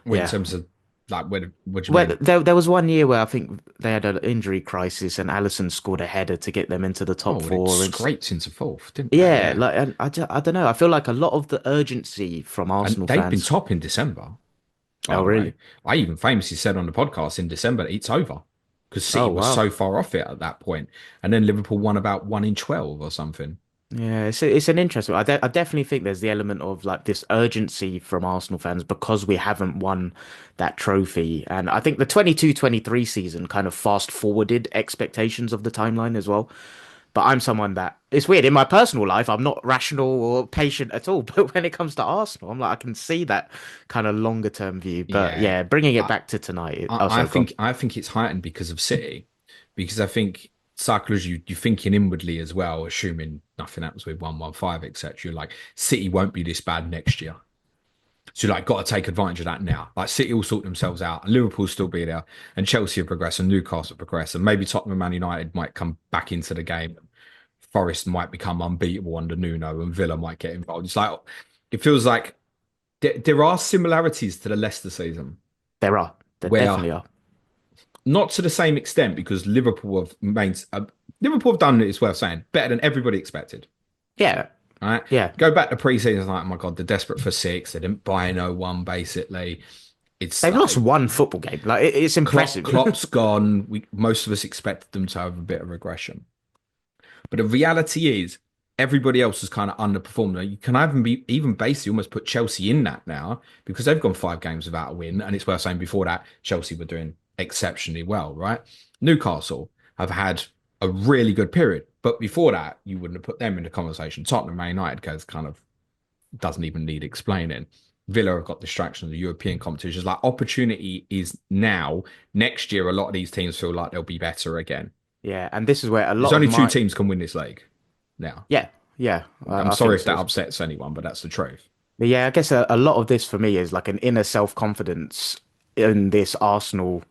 in Yeah. terms of like what do you Well, mean? there was one year where I think they had an injury crisis and Alisson scored a header to get them into the Oh, top well, it four. And scraped into fourth, didn't they? yeah, Yeah. like and I don't know. I feel like a lot of the urgency from And Arsenal they've been fans. top in December, by Oh, the way. really? I even famously said on the podcast in December that it's over because Oh, City was wow. so far off it at that point. And then Liverpool won about 1 in 12 or something. Yeah, it's an interesting. I definitely think there's the element of like this urgency from Arsenal fans because we haven't won that trophy, and I think the 22-23 season kind of fast forwarded expectations of the timeline as well. But I'm someone that it's weird in my personal life. I'm not rational or patient at all, but when it comes to Arsenal, I'm like I can see that kind of longer term view. But Yeah. yeah, bringing it I, back to tonight. Oh, I sorry, go on. think it's heightened because of City, because I think psychology you're thinking inwardly as well, assuming nothing happens with 115, etc. You're like City won't be this bad next year. So you like got to take advantage of that now. Like City will sort themselves out, and Liverpool still be there, and Chelsea will progress, and Newcastle will progress, and maybe Tottenham and Man United might come back into the game. Forest might become unbeatable under Nuno, and Villa might get involved. It's like it feels like there are similarities to the Leicester season, There are, there where definitely are. not to the same extent because Liverpool have done it. It's worth saying better than everybody expected. Yeah, All right, yeah. go back to pre-season. It's like, oh my god, they're desperate for six. They didn't buy no one. Basically, it's They've lost like one football game. Like it's impressive. Klopp's gone. Most of us expected them to have a bit of regression, but the reality is everybody else has kind of underperformed. Now, you can even basically almost put Chelsea in that now because they've gone 5 games without a win, and it's worth saying before that Chelsea were doing exceptionally well, right? Newcastle have had a really good period, but before that you wouldn't have put them in the conversation. Tottenham, Man United goes kind of doesn't even need explaining. Villa have got distraction of the European competitions. Like opportunity is now. Next year, a lot of these teams feel like they'll be better again. Yeah, and this is where a There's lot of only two my teams can win this league now. yeah, yeah, I'm I sorry think if so. that upsets anyone, but that's the truth. But yeah, I guess a lot of this for me is like an inner self-confidence in this Arsenal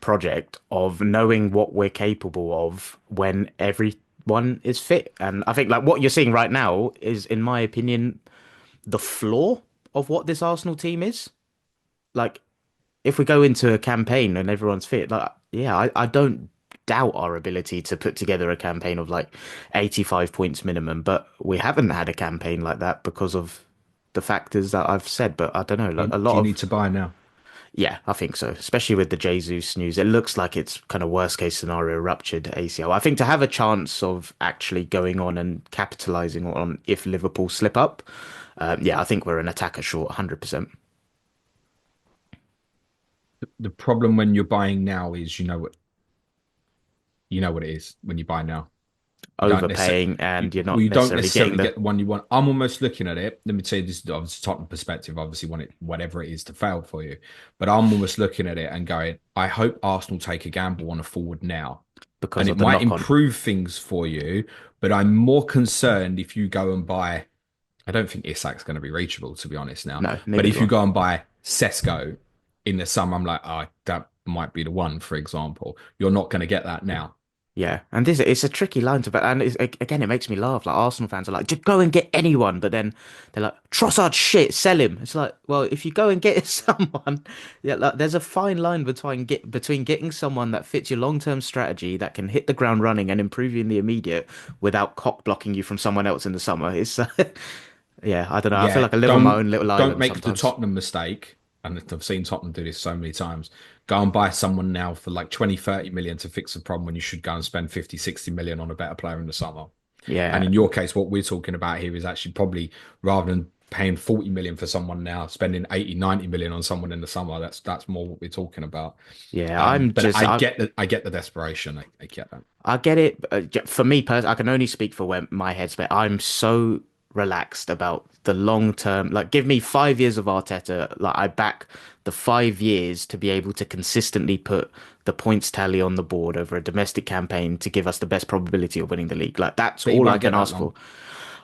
project of knowing what we're capable of when everyone is fit. And I think like what you're seeing right now is, in my opinion, the flaw of what this Arsenal team is. Like if we go into a campaign and everyone's fit, like yeah, I don't doubt our ability to put together a campaign of like 85 points minimum, but we haven't had a campaign like that because of the factors that I've said. But I don't know, like a Do lot you of need to buy now? yeah, I think so. Especially with the Jesus news, it looks like it's kind of worst case scenario ruptured ACL. I think to have a chance of actually going on and capitalizing on if Liverpool slip up, yeah, I think we're an attacker short, 100%. The problem when you're buying now is you know what it is when you buy now. You don't necessarily Overpaying and you're you not don't necessarily getting necessarily the get the one you want. I'm almost looking at it. Let me tell you this is obviously Tottenham perspective. Obviously, want it whatever it is to fail for you, but I'm almost looking at it and going, I hope Arsenal take a gamble on a forward now, because and of it the might knock on. improve things for you. But I'm more concerned if you go and buy. I don't think Isak's going to be reachable, to be honest now. No, But neither if do you I. go and buy Sesko in the summer, I'm like, oh, that might be the one, for example. You're not going to get that now. Yeah, and this it's a tricky line to, but and again, it makes me laugh. Like Arsenal fans are like, just go and get anyone, but then they're like, Trossard shit, sell him. It's like, well, if you go and get someone, yeah, like, there's a fine line between getting someone that fits your long-term strategy that can hit the ground running and improve you in the immediate without cock blocking you from someone else in the summer. It's yeah, I don't know. I feel Yeah, like I live on my don't own little don't island make the sometimes. Tottenham mistake. And I've seen Tottenham do this so many times. Go and buy someone now for like 20, 30 million to fix the problem when you should go and spend 50, 60 million on a better player in the summer. And Yeah, in your case, what we're talking about here is actually probably rather than paying 40 million for someone now, spending 80, 90 million on someone in the summer. That's more what we're talking about. yeah. I'm But just I get the desperation. I get that. I get it. For me, personally, I can only speak for where my head's at. I'm so relaxed about the long term. Like, give me 5 years of Arteta. Like, I back the 5 years to be able to consistently put the points tally on the board over a domestic campaign to give us the best probability of winning the league. Like, that's But he all I won't can get that ask for. long.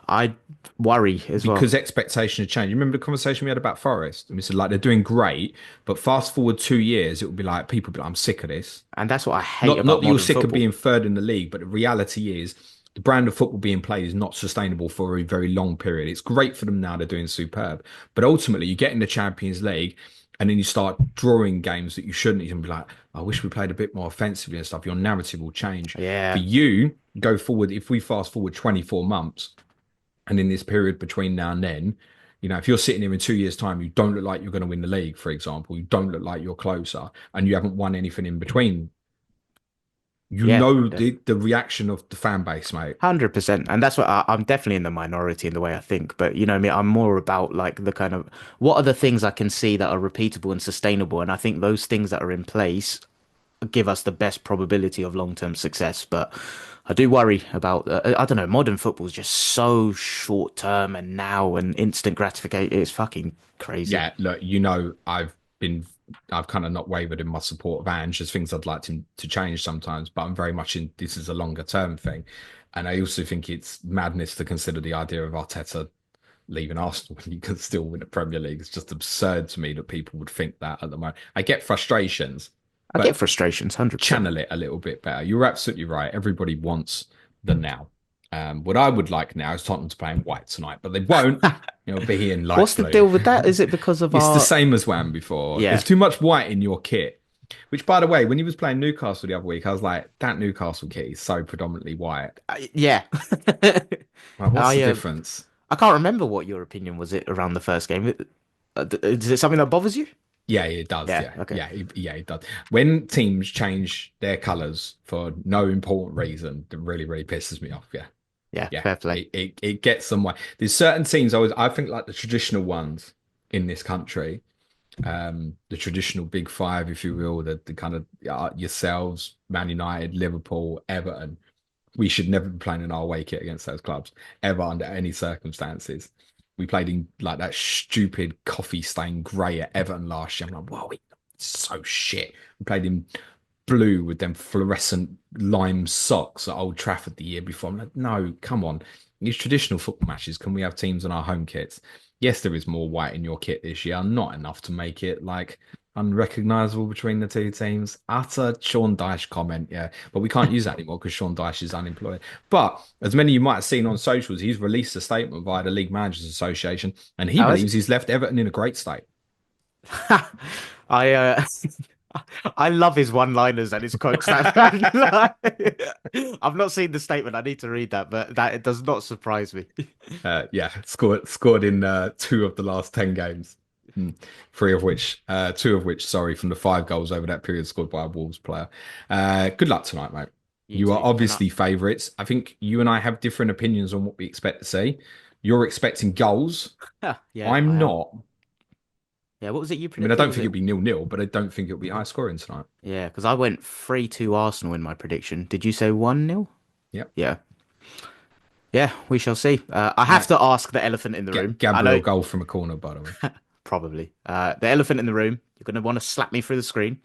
I worry as well. Because expectations change. You remember the conversation we had about Forest? And we said like they're doing great, but fast forward 2 years, it would be like people be like, I'm sick of this. And that's what I hate Not about that you're modern sick of football. being third in the league, but the reality is the brand of football being played is not sustainable for a very long period. It's great for them now, they're doing superb. But ultimately you get in the Champions League and then you start drawing games that you shouldn't even be like, I wish we played a bit more offensively and stuff. Your narrative will change. For Yeah. you, go forward, if we fast forward 24 months, and in this period between now and then, if you're sitting here in 2 years' time, you don't look like you're going to win the league, for example, you don't look like you're closer, and you haven't won anything in between. You Yeah, know the reaction of the fan base, mate. 100%. And that's what I'm definitely in the minority in the way I think. But you know me, I'm more about like the kind of what are the things I can see that are repeatable and sustainable. And I think those things that are in place give us the best probability of long-term success. But I do worry about, I don't know, modern football is just so short-term and now and instant gratification. It's fucking crazy. Yeah, look, been, I've kind of not wavered in my support of Ange. There's things I'd like to change sometimes, but I'm very much in this is a longer term thing. And I also think it's madness to consider the idea of Arteta leaving Arsenal when you can still win the Premier League. It's just absurd to me that people would think that at the moment. I get frustrations, I get but frustrations, 100%. channel it a little bit better. You're absolutely right. Everybody wants the now. What I would like now is Tottenham to play in white tonight, but they won't. It'll be in light What's the blue. deal with that? Is it because of It's the our, same as Wham before. yeah, There's too much white in your kit. Which, by the way, when he was playing Newcastle the other week, I was like, that Newcastle kit is so predominantly white. yeah. Like, what's the I difference? I can't remember what your opinion was it around the first game. Is it something that bothers you? Yeah, it does. Yeah, Yeah, okay. yeah, it does. When teams change their colours for no important reason, that really, really pisses me off. Yeah, Yeah, yeah, fair play. it gets some way. There's certain teams I think like the traditional ones in this country, the traditional big five, if you will, the kind of yourselves, Man United, Liverpool, Everton. We should never be playing in our away kit against those clubs ever under any circumstances. We played in like that stupid coffee stained grey at Everton last year. I'm like, whoa, it's so shit. We played in blue with them fluorescent lime socks at Old Trafford the year before. I'm like, no, come on. These traditional football matches, can we have teams in our home kits? Yes, there is more white in your kit this year, not enough to make it like unrecognizable between the two teams. Utter Sean Dyche comment, yeah. But we can't use that anymore because Sean Dyche is unemployed. But as many of you might have seen on socials, he's released a statement via the League Managers Association, and he How is believes he's left Everton in a great state. it? I I love his one-liners and his quotes. That I've not seen the statement. I need to read that, but that it does not surprise me. Yeah, scored in two of the last 10 games. Hmm. Three of which, two of which, sorry, from the five goals over that period scored by a Wolves player. Good luck tonight, mate. You You are too. And obviously favourites. I think you and I have different opinions on what we expect to see. You're expecting goals. yeah, I'm I am. not. Yeah, what was it you I mean, I predicted? don't Was think it? it'll be nil-nil, but I don't think it'll be high scoring tonight. Yeah, because I went 3-2 Arsenal in my prediction. Did you say 1-0? Yep. Yeah. Yeah, we shall see. I have Uh, to ask the elephant in the room. I Gabriel know, goal from a corner, by the way. probably. The elephant in the room. You're going to want to slap me through the screen.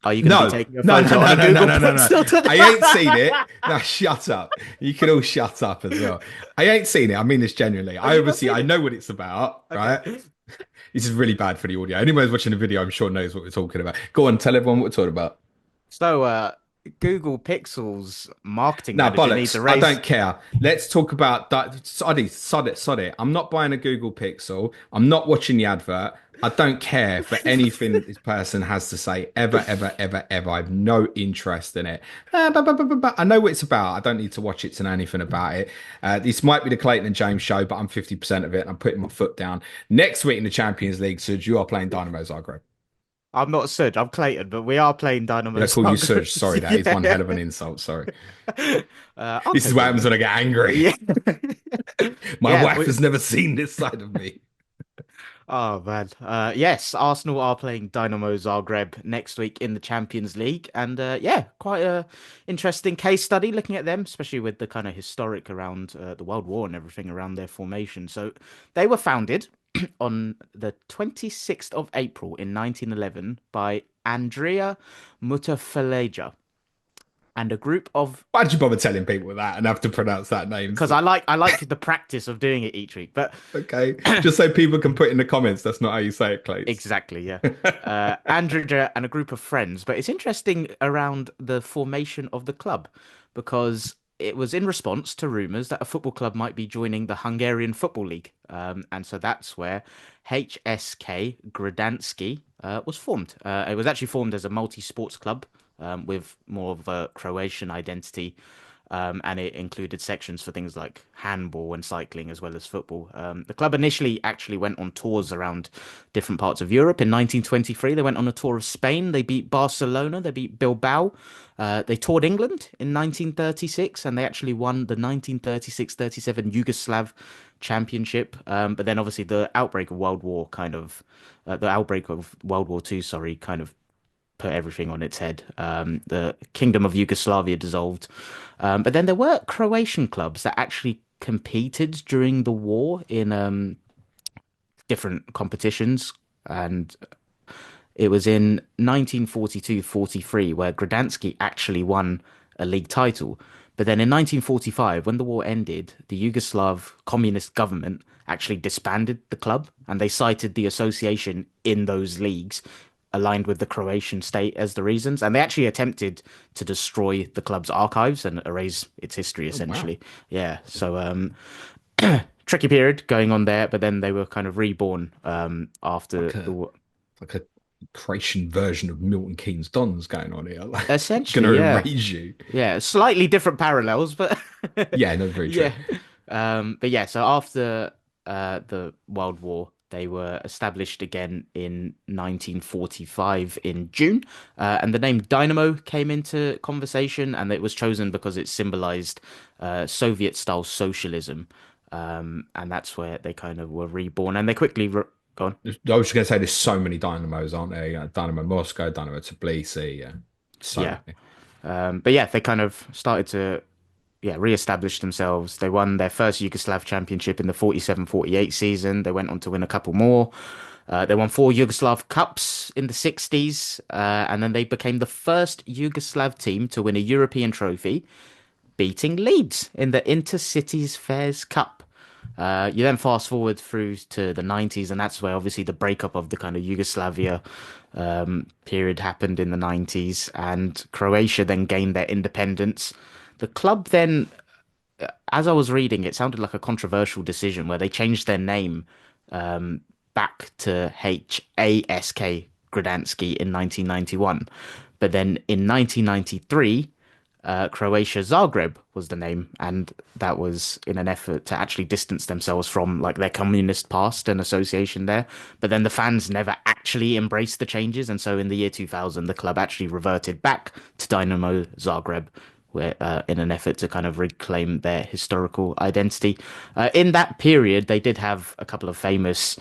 Are you going to be No, taking a no, no, photo on no, a no, no, Google no, no, no. Pixel I ain't seen today? it. No, shut up. You can all shut up as well. I ain't seen it. I mean this genuinely. Have you not seen I it? know what it's about, Okay. right? This is really bad for the audio. Anyone who's watching the video, I'm sure knows what we're talking about. Go on, tell everyone what we're talking about. So, Google Pixel's marketing Now, manager needs a bollocks. I raise. don't care. Let's talk about that. Sod it. I'm not buying a Google Pixel. I'm not watching the advert. I don't care for anything this person has to say ever, ever, ever, ever. I have no interest in it. I know what it's about. I don't need to watch it to know anything about it. This might be the Clayton and James show, but I'm 50% of it. And I'm putting my foot down. Next week in the Champions League, Suj, you are playing Dynamo Zagreb. I'm not Sud, I'm Clayton, but we are playing Dynamo Did I call you Zagreb. Suj? Sorry, that is one Yeah. hell of an insult. Sorry. I'll This is take what a happens win. when I get angry. Yeah. My Yeah, wife has never seen this side of me. oh man. Yes, Arsenal are playing Dinamo Zagreb next week in the Champions League, and yeah, quite a interesting case study looking at them, especially with the kind of historic around the World War and everything around their formation. So they were founded on the 26th of April in 1911 by Andrea Mutafaleja and a group of Why'd you bother telling people that and have to pronounce that name? because I like the practice of doing it each week, but Okay, just so people can put in the comments, that's not how you say it, Clates. exactly, yeah. Andrea and a group of friends. But it's interesting around the formation of the club because it was in response to rumours that a football club might be joining the Hungarian Football League. And so that's where HSK Gdański was formed. It was actually formed as a multi-sports club with more of a Croatian identity. and it included sections for things like handball and cycling as well as football. The club initially actually went on tours around different parts of Europe. In 1923, they went on a tour of Spain. They beat Barcelona, they beat Bilbao. They toured England in 1936, and they actually won the 1936-37 Yugoslav Championship. But then obviously the outbreak of World War II, sorry, kind of put everything on its head. The Kingdom of Yugoslavia dissolved. But then there were Croatian clubs that actually competed during the war in different competitions. And it was in 1942-43 where Gdanski actually won a league title. But then in 1945, when the war ended, the Yugoslav communist government actually disbanded the club and they cited the association in those leagues aligned with the Croatian state as the reasons. And they actually attempted to destroy the club's archives and erase its history, Oh wow. essentially. Yeah. So, tricky period going on there, but then they were kind of reborn after Like the a war. like a Croatian version of Milton Keynes Dons going on here. Like Essentially, gonna yeah. erase you. Yeah, slightly different parallels, but Yeah, no, very true. yeah. But yeah, so after the World War, they were established again in 1945 in June, and the name Dynamo came into conversation, and it was chosen because it symbolized Soviet-style socialism, and that's where they kind of were reborn, and they quickly gone. I was just gonna say there's so many dynamos, aren't there? Dynamo Moscow, Dynamo Tbilisi, yeah. So Yeah. many. But yeah, they kind of started to re-establish themselves. They won their first Yugoslav championship in the 47-48 season. They went on to win a couple more. They won four Yugoslav Cups in the 60s, and then they became the first Yugoslav team to win a European trophy, beating Leeds in the Intercities Fairs Cup. You then fast forward through to the 90s, and that's where obviously the breakup of the kind of Yugoslavia period happened in the 90s, and Croatia then gained their independence. The club then, as I was reading, it sounded like a controversial decision where they changed their name back to HASK Gdanski in 1991. But then in 1993, Croatia Zagreb was the name, and that was in an effort to actually distance themselves from like their communist past and association there. But then the fans never actually embraced the changes, and so in the year 2000, the club actually reverted back to Dinamo Zagreb, where in an effort to kind of reclaim their historical identity. In that period, they did have a couple of famous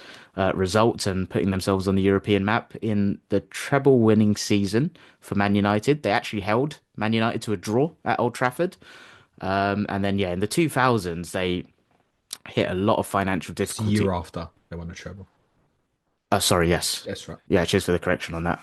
results and putting themselves on the European map in the treble winning season for Man United. They actually held Man United to a draw at Old Trafford. And then, yeah, in the 2000s, they hit a lot of financial It's the year difficulty. after they won the treble. Sorry, yes. That's right. Yeah, cheers for the correction on that.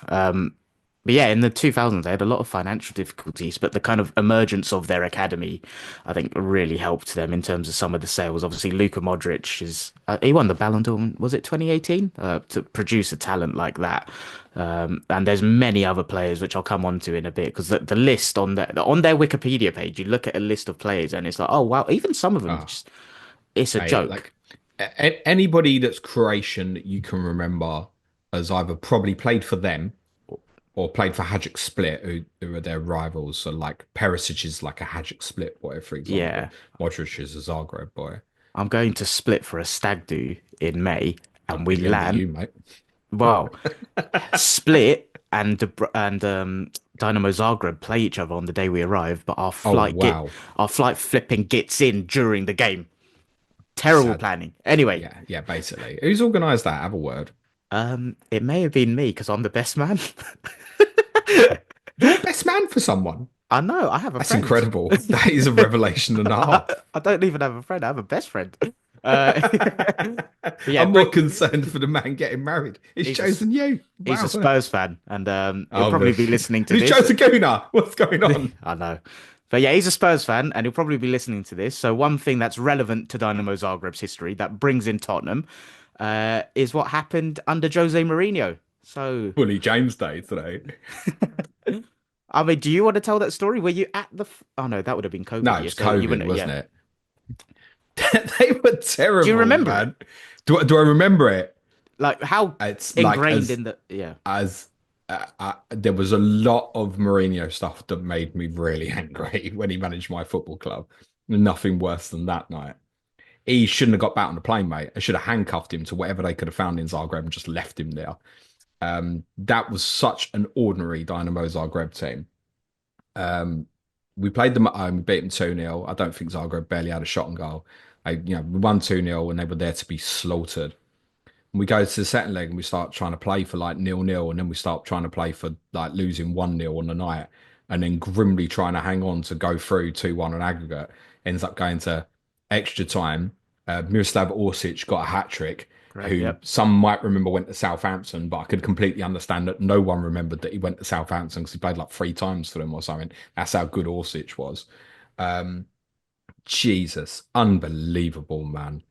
But yeah, in the 2000s, they had a lot of financial difficulties, but the kind of emergence of their academy, I think, really helped them in terms of some of the sales. Obviously, Luka Modric he won the Ballon d'Or, was it 2018? To produce a talent like that. And there's many other players, which I'll come on to in a bit, because the list on their Wikipedia page, you look at a list of players and it's like, oh, wow, even some of them, Ah, just, it's a mate, joke. like anybody that's Croatian that you can remember has either probably played for them or played for Hajduk Split, who are their rivals. So like Perisic is like a Hajduk Split boy, for example. Yeah. Modric is a Zagreb boy. I'm going to split for a stag do in May, and we Big envy land. you, mate. Well, Split and Dynamo Zagreb play each other on the day we arrive, but Oh wow. our flight flipping gets in during the game. Terrible Sad. planning. Anyway, Yeah, yeah, basically. Who's organised that? Have a word. it may have been me because I'm the best man. You're best man for someone. I know, I have a That's friend. incredible. That is a revelation and a half. I don't even have a friend, I have a best friend. But yeah, I'm more bring concerned for the man getting married. He's he's chosen you. he's a Wow. Spurs fan, and he'll Oh, probably be listening to who's this. chosen Guna? What's going on? I know. But yeah, he's a Spurs fan and he'll probably be listening to this. So one thing that's relevant to Dynamo Zagreb's history that brings in Tottenham is what happened under Jose Mourinho. So, Fully James Day today. I mean, do you want to tell that story? Were you at the? Oh no, that would have been No, COVID it year. was So you COVID, wouldn't. wasn't Yeah. it? They were Do you terrible, remember it? man. Do I remember it? Like how It's like ingrained in the? Yeah. as there was a lot of Mourinho stuff that made me really angry when he managed my football club. Nothing worse than that night. He shouldn't have got back on the plane, mate. I should have handcuffed him to whatever they could have found in Zagreb and just left him there. That was such an ordinary Dynamo Zagreb team. Um, we played them at home, we beat them 2-0. I don't think Zagreb barely had a shot on goal. We won 2-0 and they were there to be slaughtered. And we go to the second leg and we start trying to play for like 0-0, and then we start trying to play for like losing 1-0 on the night, and then grimly trying to hang on to go through 2-1 on aggregate. Ends up going to extra time. Miroslav Orsic got a hat trick, Correct. who Yep. some might remember went to Southampton, but I could completely understand that no one remembered that he went to Southampton because he played like 3 times for them or something. That's how good Orsic was. Um, Jesus, unbelievable, man.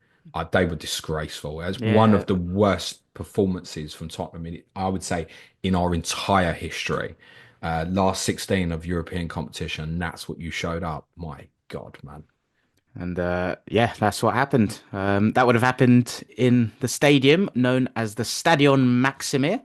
They were disgraceful. It's one Yeah. of the worst performances from Tottenham, I would say, in our entire history. Last 16 of European competition, that's what you showed up. My God, man. And yeah, that's what happened. That would have happened in the stadium known as the Stadion Maksimir.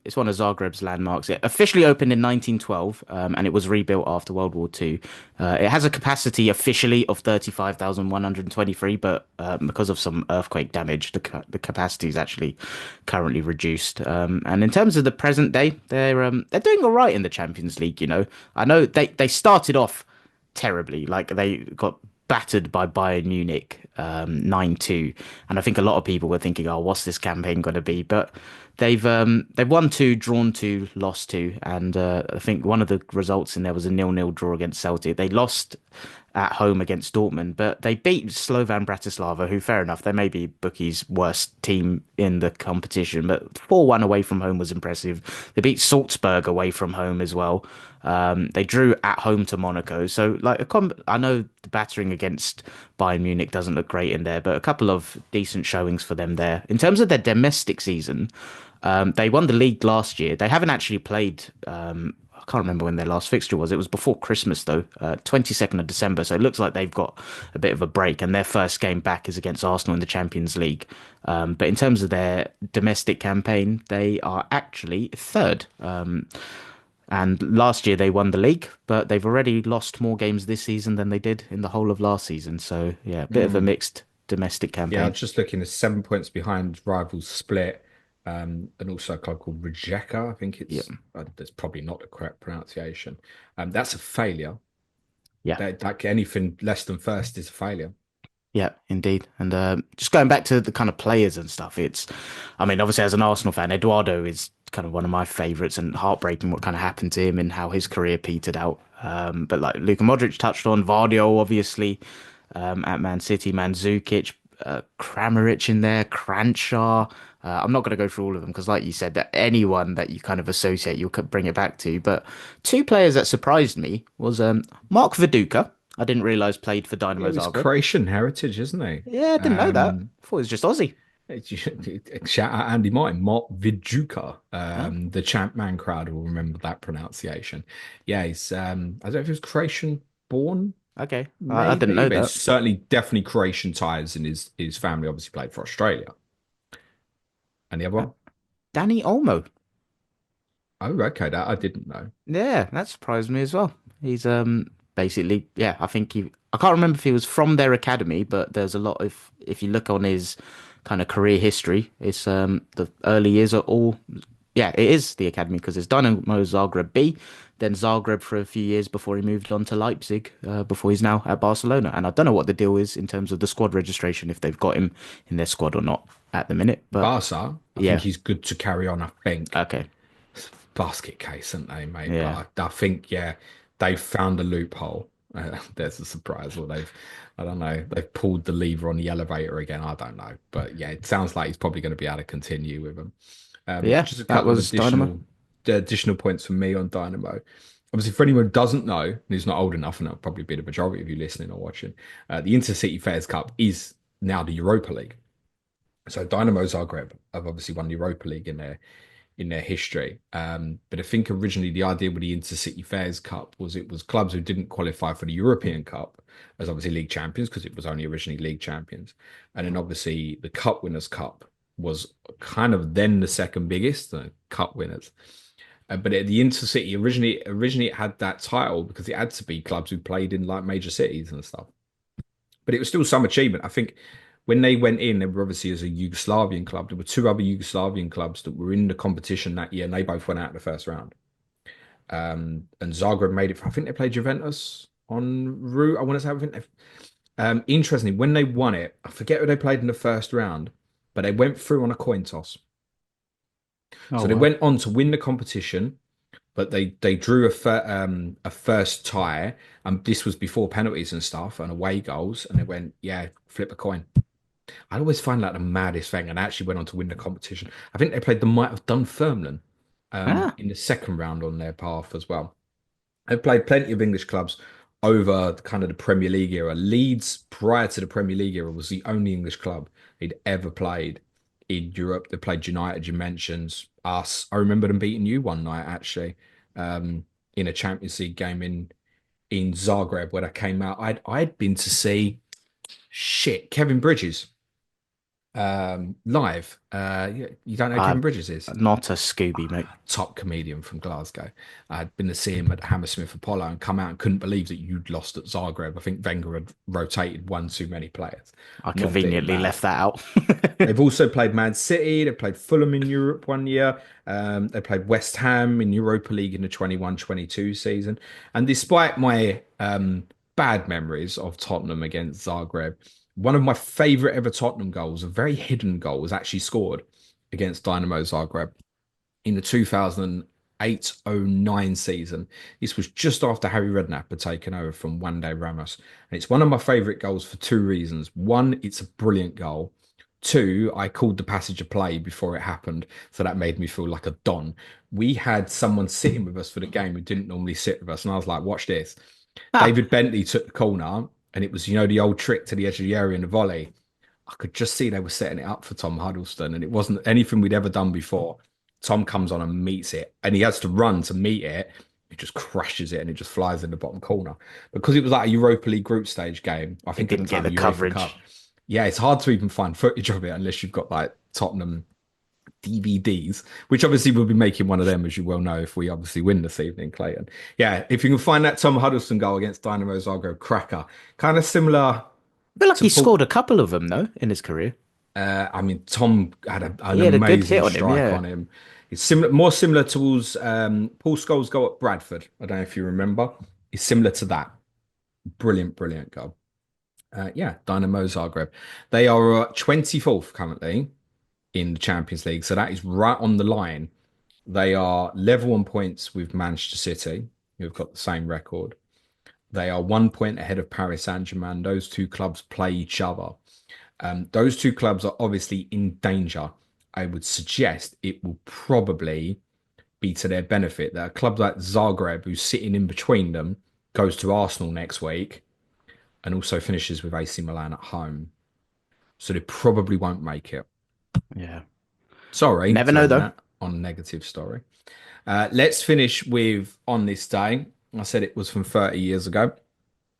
It's one of Zagreb's landmarks. It officially opened in 1912, and it was rebuilt after World War II. It has a capacity officially of 35,123, but because of some earthquake damage, the capacity is actually currently reduced. And in terms of the present day, they're doing all right in the Champions League. I know they started off terribly. Like they got battered by Bayern Munich 9-2, and I think a lot of people were thinking, "Oh, what's this campaign going to be?" But they've won two, drawn two, lost two, and I think one of the results in there was a 0-0 draw against Celtic. They lost at home against Dortmund, but they beat Slovan Bratislava, who, fair enough, they may be bookies' worst team in the competition, but 4-1 away from home was impressive. They beat Salzburg away from home as well. They drew at home to Monaco. So, like, I know the battering against Bayern Munich doesn't look great in there, but a couple of decent showings for them there. In terms of their domestic season, they won the league last year. They haven't actually played. I can't remember when their last fixture was. It was before Christmas though, 22nd of December. So it looks like they've got a bit of a break, and their first game back is against Arsenal in the Champions League. But in terms of their domestic campaign, they are actually third. And last year they won the league, but they've already lost more games this season than they did in the whole of last season. So yeah, a bit of a Mm. mixed domestic Yeah, I'm campaign. just looking at 7 points behind rivals split, and also a club called Rijeka. I think Yeah, that's probably not the correct pronunciation. That's a failure. yeah. That anything less than first is a failure. Yeah, indeed. And just going back to the kind of players and stuff, I mean, obviously, as an Arsenal fan, Eduardo is kind of one of my favourites, and heartbreaking what kind of happened to him and how his career petered out. But like Luka Modric touched on, Vardio, obviously, at Man City, Mandzukic, Kramaric in there, Cranshaw. I'm not going to go through all of them because, like you said, that anyone that you kind of associate, you'll bring it back to. But two players that surprised me was Mark Viduka. I didn't realize played for Yeah, Dynamo he's Zagreb. Croatian heritage, isn't he? Yeah, I didn't know that. I thought it was just Aussie. Shout out Andy Martin, Mark Viduka. Huh? The Champ Man crowd will remember that pronunciation. Yeah, he's I don't know if he was Croatian born, Okay, I didn't maybe, know but it's that. certainly definitely Croatian ties, and his family obviously played for Australia. And the other Uh, one? Danny Olmo. Oh, okay, that I didn't know. Yeah, that surprised me as well. He's basically, yeah, I think I can't remember if he was from their academy, but there's a lot of, if you look on his kind of career history, it's the early years are all, yeah, it is the academy because it's Dynamo Zagreb B, then Zagreb for a few years before he moved on to Leipzig, before he's now at Barcelona. And I don't know what the deal is in terms of the squad registration, if they've got him in their squad or not at the minute, but Barca, I think yeah, he's good to carry on, I think. okay, Basket case, aren't they, mate? yeah, But I think, yeah, they've found a loophole. There's a surprise, or I don't know, they've pulled the lever on the elevator again. I don't know, but yeah, it sounds like he's probably going to be able to continue with them. but yeah, Just a that couple of was Dynamo. additional points from me on Dynamo. Obviously, for anyone who doesn't know, and who's not old enough, and that'll probably be the majority of you listening or watching, the Intercity Fairs Cup is now the Europa League. So Dynamo Zagreb have obviously won the Europa League in their history. But I think originally the idea with the Intercity Fairs Cup was it was clubs who didn't qualify for the European Cup as obviously league champions because it was only originally league champions. And then obviously the Cup Winners' Cup was kind of then the second biggest, the Cup Winners. But at the Intercity originally it had that title because it had to be clubs who played in like major cities and stuff. But it was still some achievement. I think when they went in, they were obviously as a Yugoslavian club. There were two other Yugoslavian clubs that were in the competition that year, and they both went out in the first round. And Zagreb made it. I think they played Juventus en route. I want to say. I think they interestingly, when they won it, I forget who they played in the first round, but they went through on a coin toss. Oh So they wow. went on to win the competition, but they drew a first tie, and this was before penalties and stuff and away goals, and they went, yeah, flip a coin. I always find that the maddest thing, and actually went on to win the competition. I think they played the might have Dunfermline Ah, in the second round on their path as well. They've played plenty of English clubs over kind of the Premier League era. Leeds, prior to the Premier League era, was the only English club he'd ever played in Europe. They played United, you mentioned us. I remember them beating you one night actually, in a Champions League game in Zagreb when I came out. I'd been to see Kevin Bridges live. You don't know who I'm Kevin Bridges is? not a Scooby, mate. Top comedian from Glasgow. I'd been to see him at Hammersmith Apollo and come out and couldn't believe that you'd lost at Zagreb. I think Wenger had rotated one too many players. I Not being conveniently mad. left that out. They've also played Man City. They've played Fulham in Europe one year. They played West Ham in Europa League in the 21-22 season. And despite my bad memories of Tottenham against Zagreb, one of my favourite ever Tottenham goals, a very hidden goal, was actually scored against Dinamo Zagreb in the 2008-09 season. This was just after Harry Redknapp had taken over from Juande Ramos. And it's one of my favourite goals for two reasons. One, it's a brilliant goal. Two, I called the passage of play before it happened, so that made me feel like a don. We had someone sitting with us for the game who didn't normally sit with us, and I was like, watch this. Ah, David Bentley took the corner, and it was, the old trick to the edge of the area in the volley. I could just see they were setting it up for Tom Huddleston, and it wasn't anything we'd ever done before. Tom comes on and meets it, and he has to run to meet it. He just crashes it, and it just flies in the bottom corner. Because it was like a Europa League group stage game, I it think at the didn't get time, the the UEFA Cup. coverage. Yeah, it's hard to even find footage of it unless you've got like Tottenham DVDs, which obviously we'll be making one of them, as you well know, if we obviously win this evening, Clayton. Yeah, if you can find that Tom Huddleston goal against Dynamo Zagreb, cracker, kind of similar I feel like to he Paul. scored a couple of them though in his career. I mean, Tom had an He had a good hit amazing on him, strike yeah. on him. It's similar, more similar towards Paul Scholes' goal at Bradford. I don't know if you remember. It's similar to that. Brilliant, brilliant goal. Yeah, Dynamo Zagreb. They are 24th currently in the Champions League, so that is right on the line. They are level on points with Manchester City, who've got the same record. They are 1 point ahead of Paris Saint-Germain. Those two clubs play each other. Those two clubs are obviously in danger. I would suggest it will probably be to their benefit that a club like Zagreb, who's sitting in between them, goes to Arsenal next week and also finishes with AC Milan at home. So they probably won't make it. Yeah. Sorry Never to know end though. that on a negative story. Let's finish with On This Day. I said it was from 30 years ago.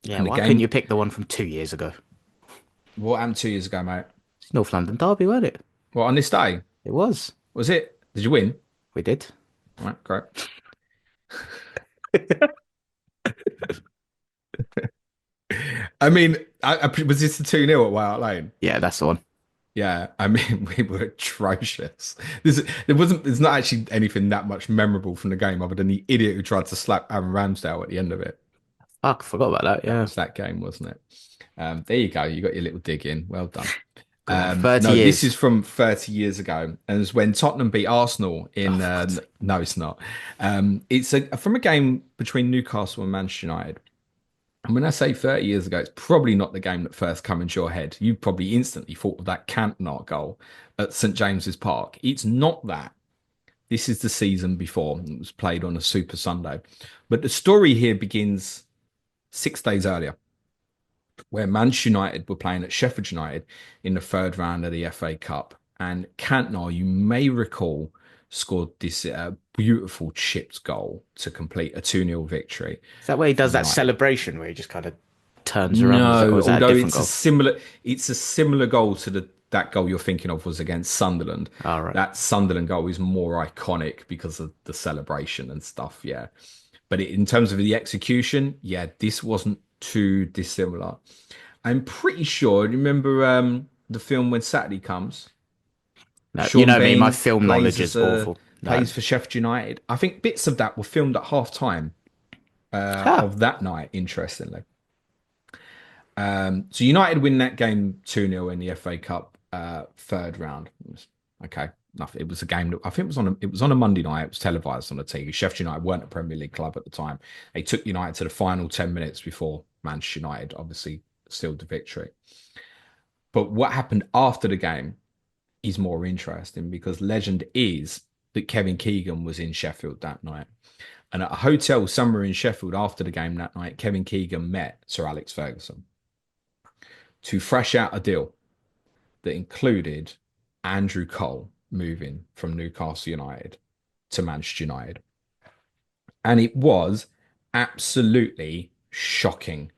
Yeah, And the why couldn't you game, pick the one from 2 years ago? what happened 2 years ago, mate? It's North London Derby, wasn't it? Well, on this day, It was. was it? Did you win? We did. All right, great. I mean, was this the 2-0 at White Hart Lane? Yeah, that's the one. Yeah, I mean, we were atrocious. There's not actually anything that much memorable from the game other than the idiot who tried to slap Aaron Ramsdale at the end of it. Fuck, forgot about that. That Yeah. was that game, wasn't it? There you go. You got your little dig in. Well done. Good one. 30 No, this years. is from 30 years ago, and it's when Tottenham beat Arsenal Oh, in. for God's sake. No, it's not. It's from a game between Newcastle and Manchester United. And when I say 30 years ago, it's probably not the game that first come into your head. You probably instantly thought of that Cantona goal at St James's Park. It's not that. This is the season before. It was played on a Super Sunday. But the story here begins 6 days earlier, where Manchester United were playing at Sheffield United in the third round of the FA Cup. And Cantona, you may recall, scored this beautiful chipped goal to complete a 2-0 victory Is that where he for does that United. celebration where he just kind of turns around? Or No, is that a although different goal? it's a similar goal to that goal you're thinking of was against Sunderland. All right. That Sunderland goal is more iconic because of the celebration and stuff. Yeah. But in terms of the execution, yeah, this wasn't too dissimilar. I'm pretty sure. Remember the film When Saturday Comes? No, you Sean know me, my Bean film knowledge is awful. No. plays for Sheffield United. I think bits of that were filmed at half time Huh. of that night. Interestingly, so United win that game 2-0 in the FA Cup third round. Okay, nothing. It was a game that I think it was on a Monday night. It was televised on the TV. Sheffield United weren't a Premier League club at the time. They took United to the final 10 minutes before Manchester United obviously sealed the victory. But what happened after the game is more interesting because legend is that Kevin Keegan was in Sheffield that night. And at a hotel somewhere in Sheffield after the game that night, Kevin Keegan met Sir Alex Ferguson to thrash out a deal that included Andrew Cole moving from Newcastle United to Manchester United. And it was absolutely shocking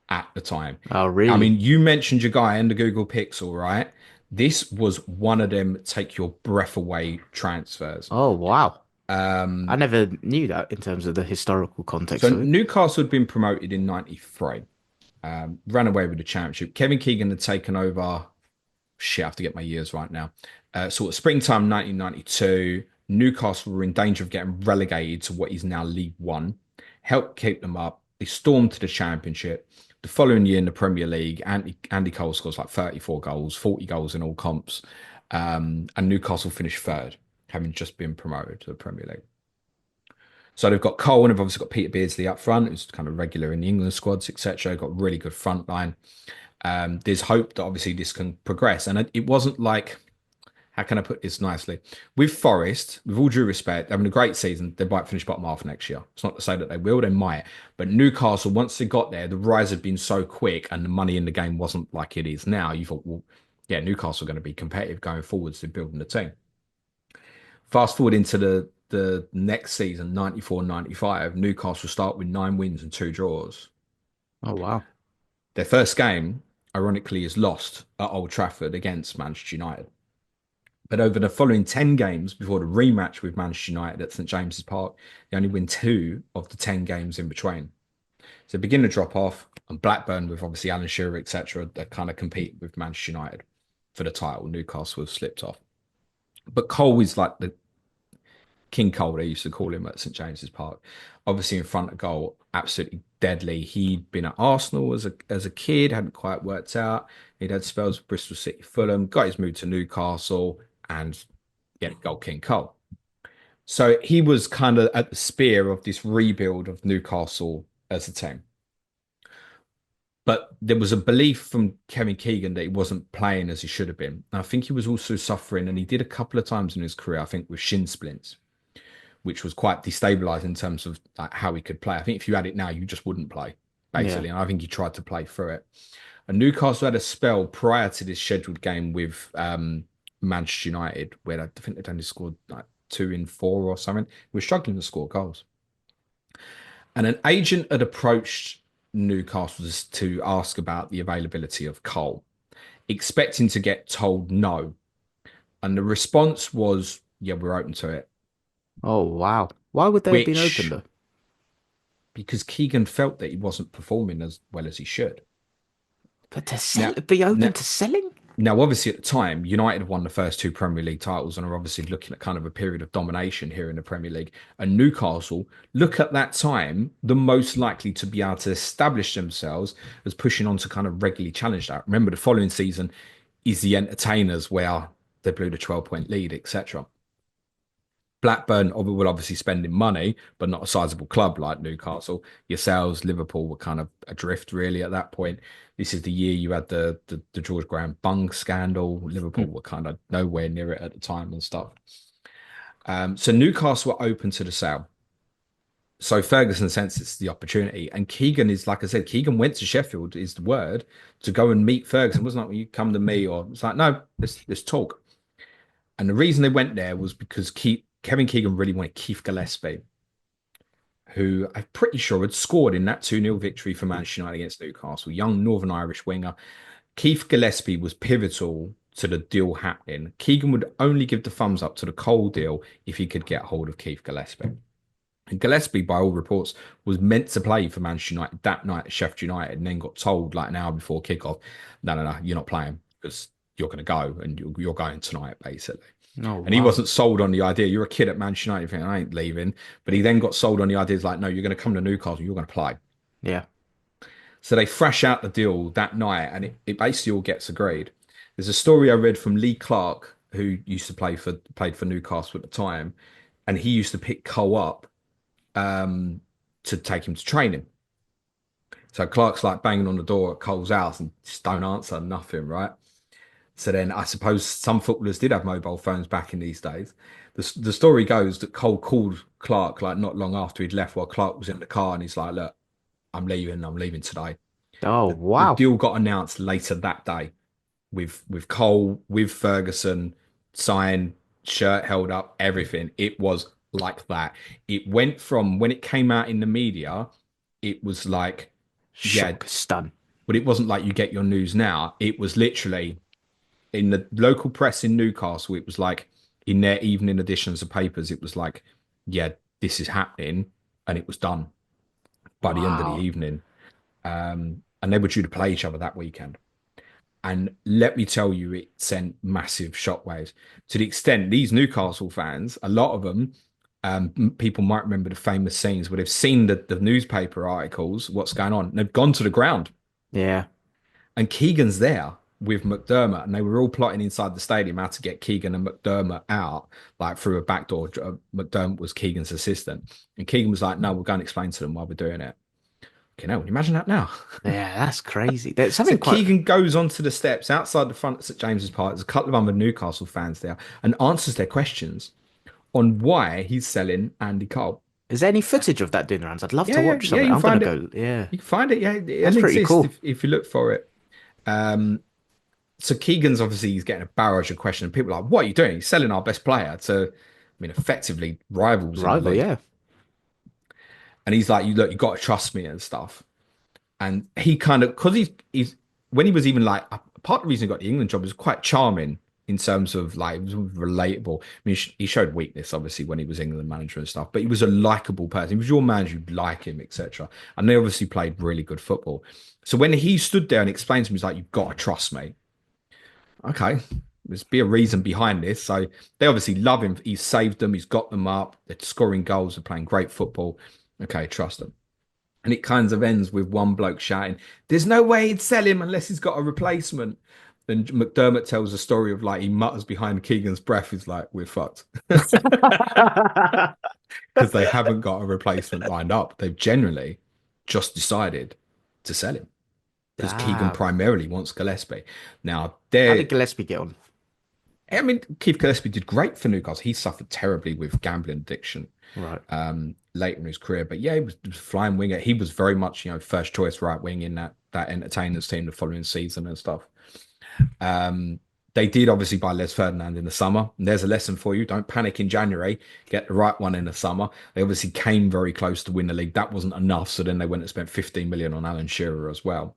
at the time. Oh, I really? mean, you mentioned your guy in the Google Pixel, right? This was one of them take your breath away transfers. Oh, wow. I Um, never knew that in terms of the historical context so of it. Newcastle had been promoted in '93, ran away with the championship. Kevin Keegan had taken over. Shit, I have to get my years right now. Sort of springtime 1992, Newcastle were in danger of getting relegated to what is now League One. Helped keep them up. They stormed to the championship. The following year in the Premier League, Andy Cole scores like 34 goals, 40 goals in all comps. And Newcastle finished third, having just been promoted to the Premier League. So they've got Cole and they've obviously got Peter Beardsley up front, who's kind of regular in the England squads, etc. Got really good front line. There's hope that obviously this can progress. And it wasn't like, how can I put this nicely? With Forest, with all due respect, having a great season, they might finish bottom half next year. It's not to say that they will, they might. But Newcastle, once they got there, the rise had been so quick and the money in the game wasn't like it is now. You thought, well, yeah, Newcastle are going to be competitive going forwards to building the team. Fast forward into the next season, 94-95, Newcastle start with 9 wins and 2 draws. Oh, wow. Their first game, ironically, is lost at Old Trafford against Manchester United. But over the following 10 games before the rematch with Manchester United at St James's Park, they only win 2 of the 10 games in between. So begin to drop off, and Blackburn, with obviously Alan Shearer, etc., they kind of compete with Manchester United for the title. Newcastle have slipped off. But Cole is like the King Cole, they used to call him at St James's Park. Obviously, in front of goal, absolutely deadly. He'd been at Arsenal as a kid, hadn't quite worked out. He'd had spells with Bristol City, Fulham, got his move to Newcastle, and yeah, goal King Cole. So he was kind of at the spear of this rebuild of Newcastle as a team. But there was a belief from Kevin Keegan that he wasn't playing as he should have been. And I think he was also suffering, and he did a couple of times in his career, I think, with shin splints, which was quite destabilizing in terms of like, how he could play. I think if you had it now, you just wouldn't play, Yeah. basically. And I think he tried to play through it. And Newcastle had a spell prior to this scheduled game with Manchester United, where I think they'd only scored like 2 in 4 or something. He was struggling to score goals. And an agent had approached Newcastle to ask about the availability of Cole, expecting to get told no. And the response was, yeah, we're open to it, Oh, wow. Why would they have been open which though? because Keegan felt that he wasn't performing as well as he should. But to sell, Now, be open now, to selling? now, obviously, at the time, United have won the first 2 Premier League titles and are obviously looking at kind of a period of domination here in the Premier League. And Newcastle look at that time the most likely to be able to establish themselves as pushing on to kind of regularly challenge that. Remember, the following season is the Entertainers, where they blew the 12-point lead, etc. Blackburn will obviously spending money, but not a sizable club like Newcastle. Yourselves, Liverpool were kind of adrift really at that point. This is the year you had the George Graham Bung scandal. Liverpool were kind of nowhere near it at the time and stuff. So Newcastle were open to the sale. So Ferguson senses the opportunity, and Keegan is like I said. Keegan went to Sheffield, is the word, to go and meet Ferguson. It wasn't like, well, you come to me, or it's like, no, let's talk. And the reason they went there was because Kevin Keegan really wanted Keith Gillespie, who I'm pretty sure had scored in that 2-0 victory for Manchester United against Newcastle, young Northern Irish winger. Keith Gillespie was pivotal to the deal happening. Keegan would only give the thumbs up to the Cole deal if he could get hold of Keith Gillespie. And Gillespie, by all reports, was meant to play for Manchester United that night at Sheffield United, and then got told like an hour before kickoff, no, you're not playing because you're going to go and you're going tonight, basically. Oh, And he wow. wasn't sold on the idea. You're a kid at Manchester United, thinking, I ain't leaving. But he then got sold on the idea, like, no, you're going to come to Newcastle, you're going to play. Yeah. So they thrash out the deal that night, and it basically all gets agreed. There's a story I read from Lee Clark, who used to played for Newcastle at the time, and he used to pick Cole up to take him to training. So Clark's like banging on the door at Cole's house and just don't answer nothing, right? So then I suppose some footballers did have mobile phones back in these days. The story goes that Cole called Clark like not long after he'd left while Clark was in the car, and he's like, look, I'm leaving today. Oh, The wow. deal got announced later that day with Cole, with Ferguson, signed, shirt held up, everything. It was like that. It went from when it came out in the media, it was like, yeah, Shock, stun. but it wasn't like you get your news now. It was literally in the local press in Newcastle, it was like in their evening editions of papers, it was like, yeah, this is happening. And it was done by the end of the Wow. evening. And they were due to play each other that weekend. And let me tell you, it sent massive shockwaves to the extent these Newcastle fans, a lot of them, people might remember the famous scenes where they've seen the newspaper articles, what's going on, and they've gone to the ground. Yeah. And Keegan's there with McDermott, and they were all plotting inside the stadium how to get Keegan and McDermott out, like through a back door. McDermott was Keegan's assistant. And Keegan was like, no, we'll go and explain to them why we're doing it. Okay, now, imagine that now. Yeah, that's crazy. There's So something quite. Keegan goes onto the steps outside the front of St James's Park. There's a couple of other Newcastle fans there and answers their questions on why he's selling Andy Cole. Is there any footage of that doing the rounds? I'd love Yeah, to yeah, watch yeah. something. You can I'm gonna find it. go. Yeah, You can find it. Yeah, it'll that's pretty exist cool. if you look for it. Um, so Keegan's obviously he's getting a barrage of questions. People are like, "What are you doing? He's selling our best player to, I mean, effectively rivals in the Rival, league." yeah. And he's like, "You look, you got to trust me and stuff." And he kind of because he's when he was even like part of the reason he got the England job was quite charming in terms of like it was relatable. I mean, he showed weakness obviously when he was England manager and stuff, but he was a likable person. He was your manager, you'd like him, etc. And they obviously played really good football. So when he stood there and explained to me, he's like, "You've got to trust me." Okay, there's be a reason behind this. So they obviously love him. He's saved them. He's got them up. They're scoring goals. They're playing great football. Okay, trust them. And it kind of ends with one bloke shouting, "There's no way he'd sell him unless he's got a replacement." Then McDermott tells a story of like he mutters behind Keegan's breath, he's like, "We're fucked." Because they haven't got a replacement lined up. They've generally just decided to sell him because Keegan Damn. primarily wants Gillespie. Now, How did they're Gillespie get on? I mean, Keith Gillespie did great for Newcastle. He suffered terribly with gambling addiction Right. later in his career. But yeah, he was flying winger. He was very much, first choice right wing in that entertainers team the following season and stuff. Um, they did obviously buy Les Ferdinand in the summer. And there's a lesson for you. Don't panic in January. Get the right one in the summer. They obviously came very close to win the league. That wasn't enough. So then they went and spent 15 million on Alan Shearer as well.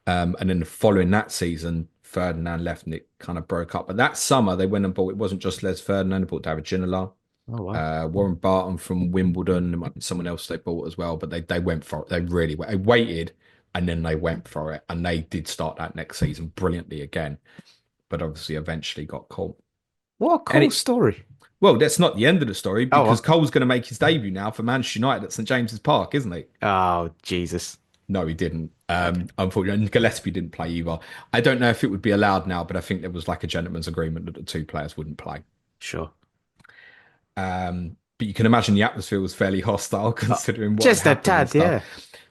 And then following that season, Ferdinand left and it kind of broke up. But that summer, they went and bought, it wasn't just Les Ferdinand, they bought David Ginola, Oh wow. Warren Barton from Wimbledon, there might be someone else they bought as well. But they went for it. They really went. They waited and then they went for it. And they did start that next season brilliantly again. But obviously, eventually got caught. What a And cool story. well, that's not the end of the story Oh, because Cole's going to make his debut now for Manchester United at St James's Park, isn't he? oh Jesus. No, he didn't. Okay. Unfortunately, and Gillespie didn't play either. I don't know if it would be allowed now, but I think there was like a gentleman's agreement that the two players wouldn't play. Sure. But you can imagine the atmosphere was fairly hostile considering what had Just a happened and tad, stuff. yeah.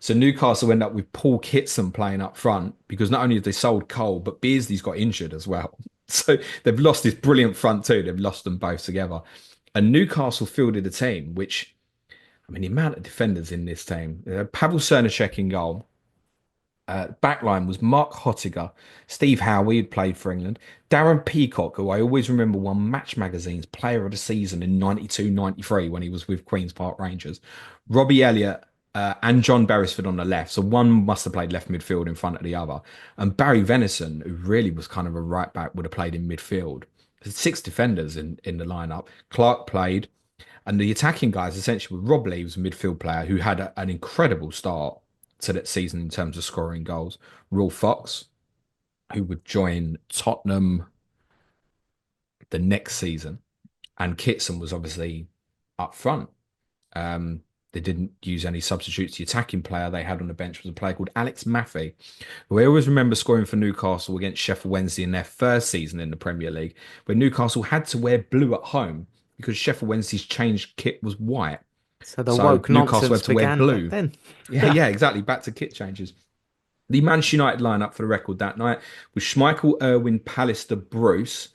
So Newcastle end up with Paul Kitson playing up front because not only have they sold Cole, but Beardsley's got injured as well. So they've lost this brilliant front two. They've lost them both together. And Newcastle fielded a team which, I mean, the amount of defenders in this team. Pavel Cernacek in goal. Backline was Mark Hottiger, Steve Howe, who'd played for England, Darren Peacock, who I always remember won Match Magazine's Player of the Season in 92, 93 when he was with Queen's Park Rangers, Robbie Elliott, and John Beresford on the left. So one must have played left midfield in front of the other. And Barry Venison, who really was kind of a right back, would have played in midfield. There's six defenders in the lineup. Clark played, and the attacking guys essentially were Rob Lee, was a midfield player who had an incredible start to that season in terms of scoring goals. Will Fox, who would join Tottenham the next season, and Kitson was obviously up front. Um, they didn't use any substitutes. The attacking player they had on the bench was a player called Alex Maffey, who I always remember scoring for Newcastle against Sheffield Wednesday in their first season in the Premier League, where Newcastle had to wear blue at home because Sheffield Wednesday's changed kit was white. So the So woke Newcastle nonsense had to wear began back blue. then. Yeah, yeah, exactly. Back to kit changes. The Manchester United lineup for the record that night was Schmeichel, Irwin, Pallister, Bruce.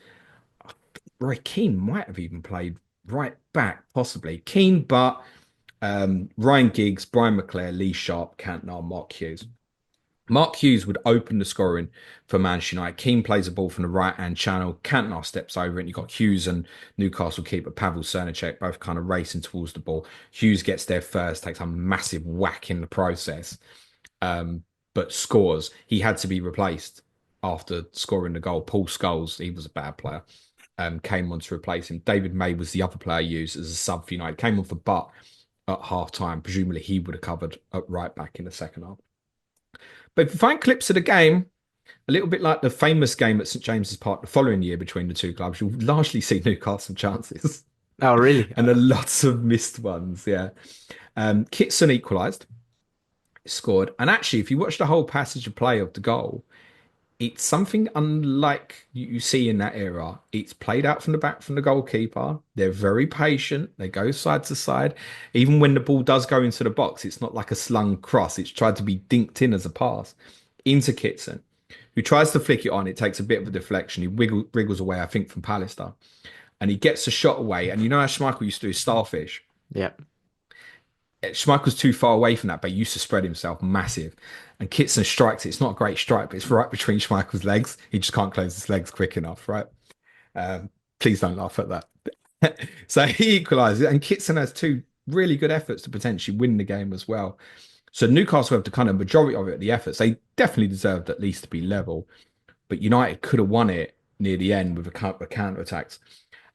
Roy Keane might have even played right back, possibly. Keane, but Ryan Giggs, Brian McClair, Lee Sharp, Cantona, Mark Hughes. Mark Hughes would open the scoring for Manchester United. Keane plays a ball from the right-hand channel. Cantona steps over it. You've got Hughes and Newcastle keeper Pavel Cernacek both kind of racing towards the ball. Hughes gets there first, takes a massive whack in the process, but scores. He had to be replaced after scoring the goal. Paul Scholes, he was a bad player, came on to replace him. David May was the other player used as a sub for United. Came on for Butt at half time. Presumably he would have covered at right back in the second half. But if you find clips of the game, a little bit like the famous game at St James's Park the following year between the two clubs, you'll largely see Newcastle chances Oh, really? and a lots of missed ones. Yeah. Kitson equalised, scored. And actually, if you watch the whole passage of play of the goal, it's something unlike you see in that era. It's played out from the back from the goalkeeper. They're very patient. They go side to side. Even when the ball does go into the box, it's not like a slung cross. It's tried to be dinked in as a pass into Kitson, who tries to flick it on. It takes a bit of a deflection. He wriggles away, I think, from Pallister. And he gets the shot away. And you know how Schmeichel used to do starfish? Yeah. Schmeichel's too far away from that, but he used to spread himself massive. And Kitson strikes it. It's not a great strike, but it's right between Schmeichel's legs. He just can't close his legs quick enough, right? Please don't laugh at that. So he equalises, and Kitson has two really good efforts to potentially win the game as well. So Newcastle have the kind of majority of it, the efforts. They definitely deserved at least to be level, but United could have won it near the end with a couple of counter attacks.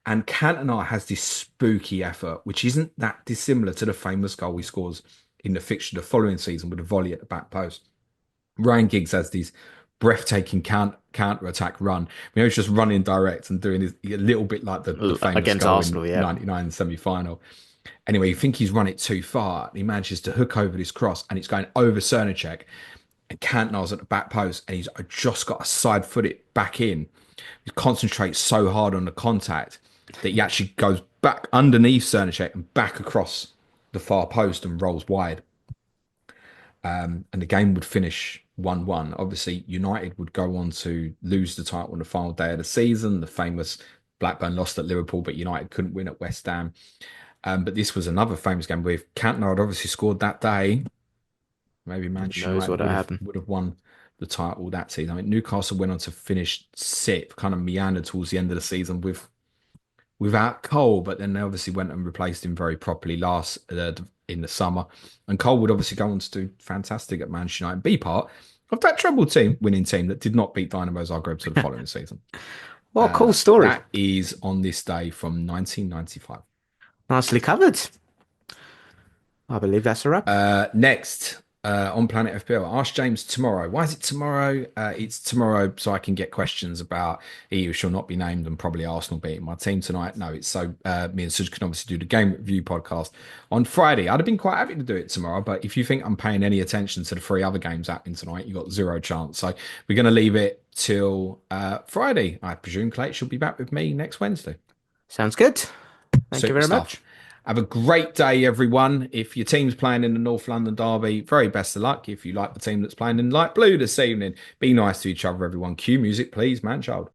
And Cantona has this spooky effort, which isn't that dissimilar to the famous goal he scores in the fixture the following season with a volley at the back post. Ryan Giggs has these breathtaking counter attack run. You know, he's just running direct and doing a little bit like the famous Against goal Arsenal, in yeah. '99 semi-final. Anyway, you think he's run it too far. He manages to hook over this cross, and it's going over Cernacek. And Cantona's at the back post, and he's just got to side foot it back in. He concentrates so hard on the contact that he actually goes back underneath Cernacek and back across the far post and rolls wide. And the game would finish 1-1. Obviously, United would go on to lose the title on the final day of the season. The famous Blackburn lost at Liverpool, but United couldn't win at West Ham. But this was another famous game where if Cantona had obviously scored that day, maybe Manchester Knows United what happened. would have won the title that season. I mean, Newcastle went on to finish sixth, kind of meandered towards the end of the season without Cole, but then they obviously went and replaced him very properly last in the summer. And Cole would obviously go on to do fantastic at Manchester United, be part of that treble winning team that did not beat Dinamo Zagreb to the following season. What a cool story. That is on this day from 1995. Nicely covered. I believe that's a wrap. Next, on Planet FPL, ask James tomorrow. Why is it tomorrow? It's tomorrow so I can get questions about he who shall not be named and probably Arsenal beating my team tonight. No, it's so me and Suj can obviously do the game review podcast on Friday. I'd have been quite happy to do it tomorrow, but if you think I'm paying any attention to the three other games happening tonight, you got zero chance. So we're going to leave it till Friday. I presume Clayton should be back with me next Wednesday. Sounds good. Thank you Super very stuff. much. Have a great day, everyone. If your team's playing in the North London Derby, very best of luck. If you like the team that's playing in light blue this evening, be nice to each other, everyone. Cue music, please, man child.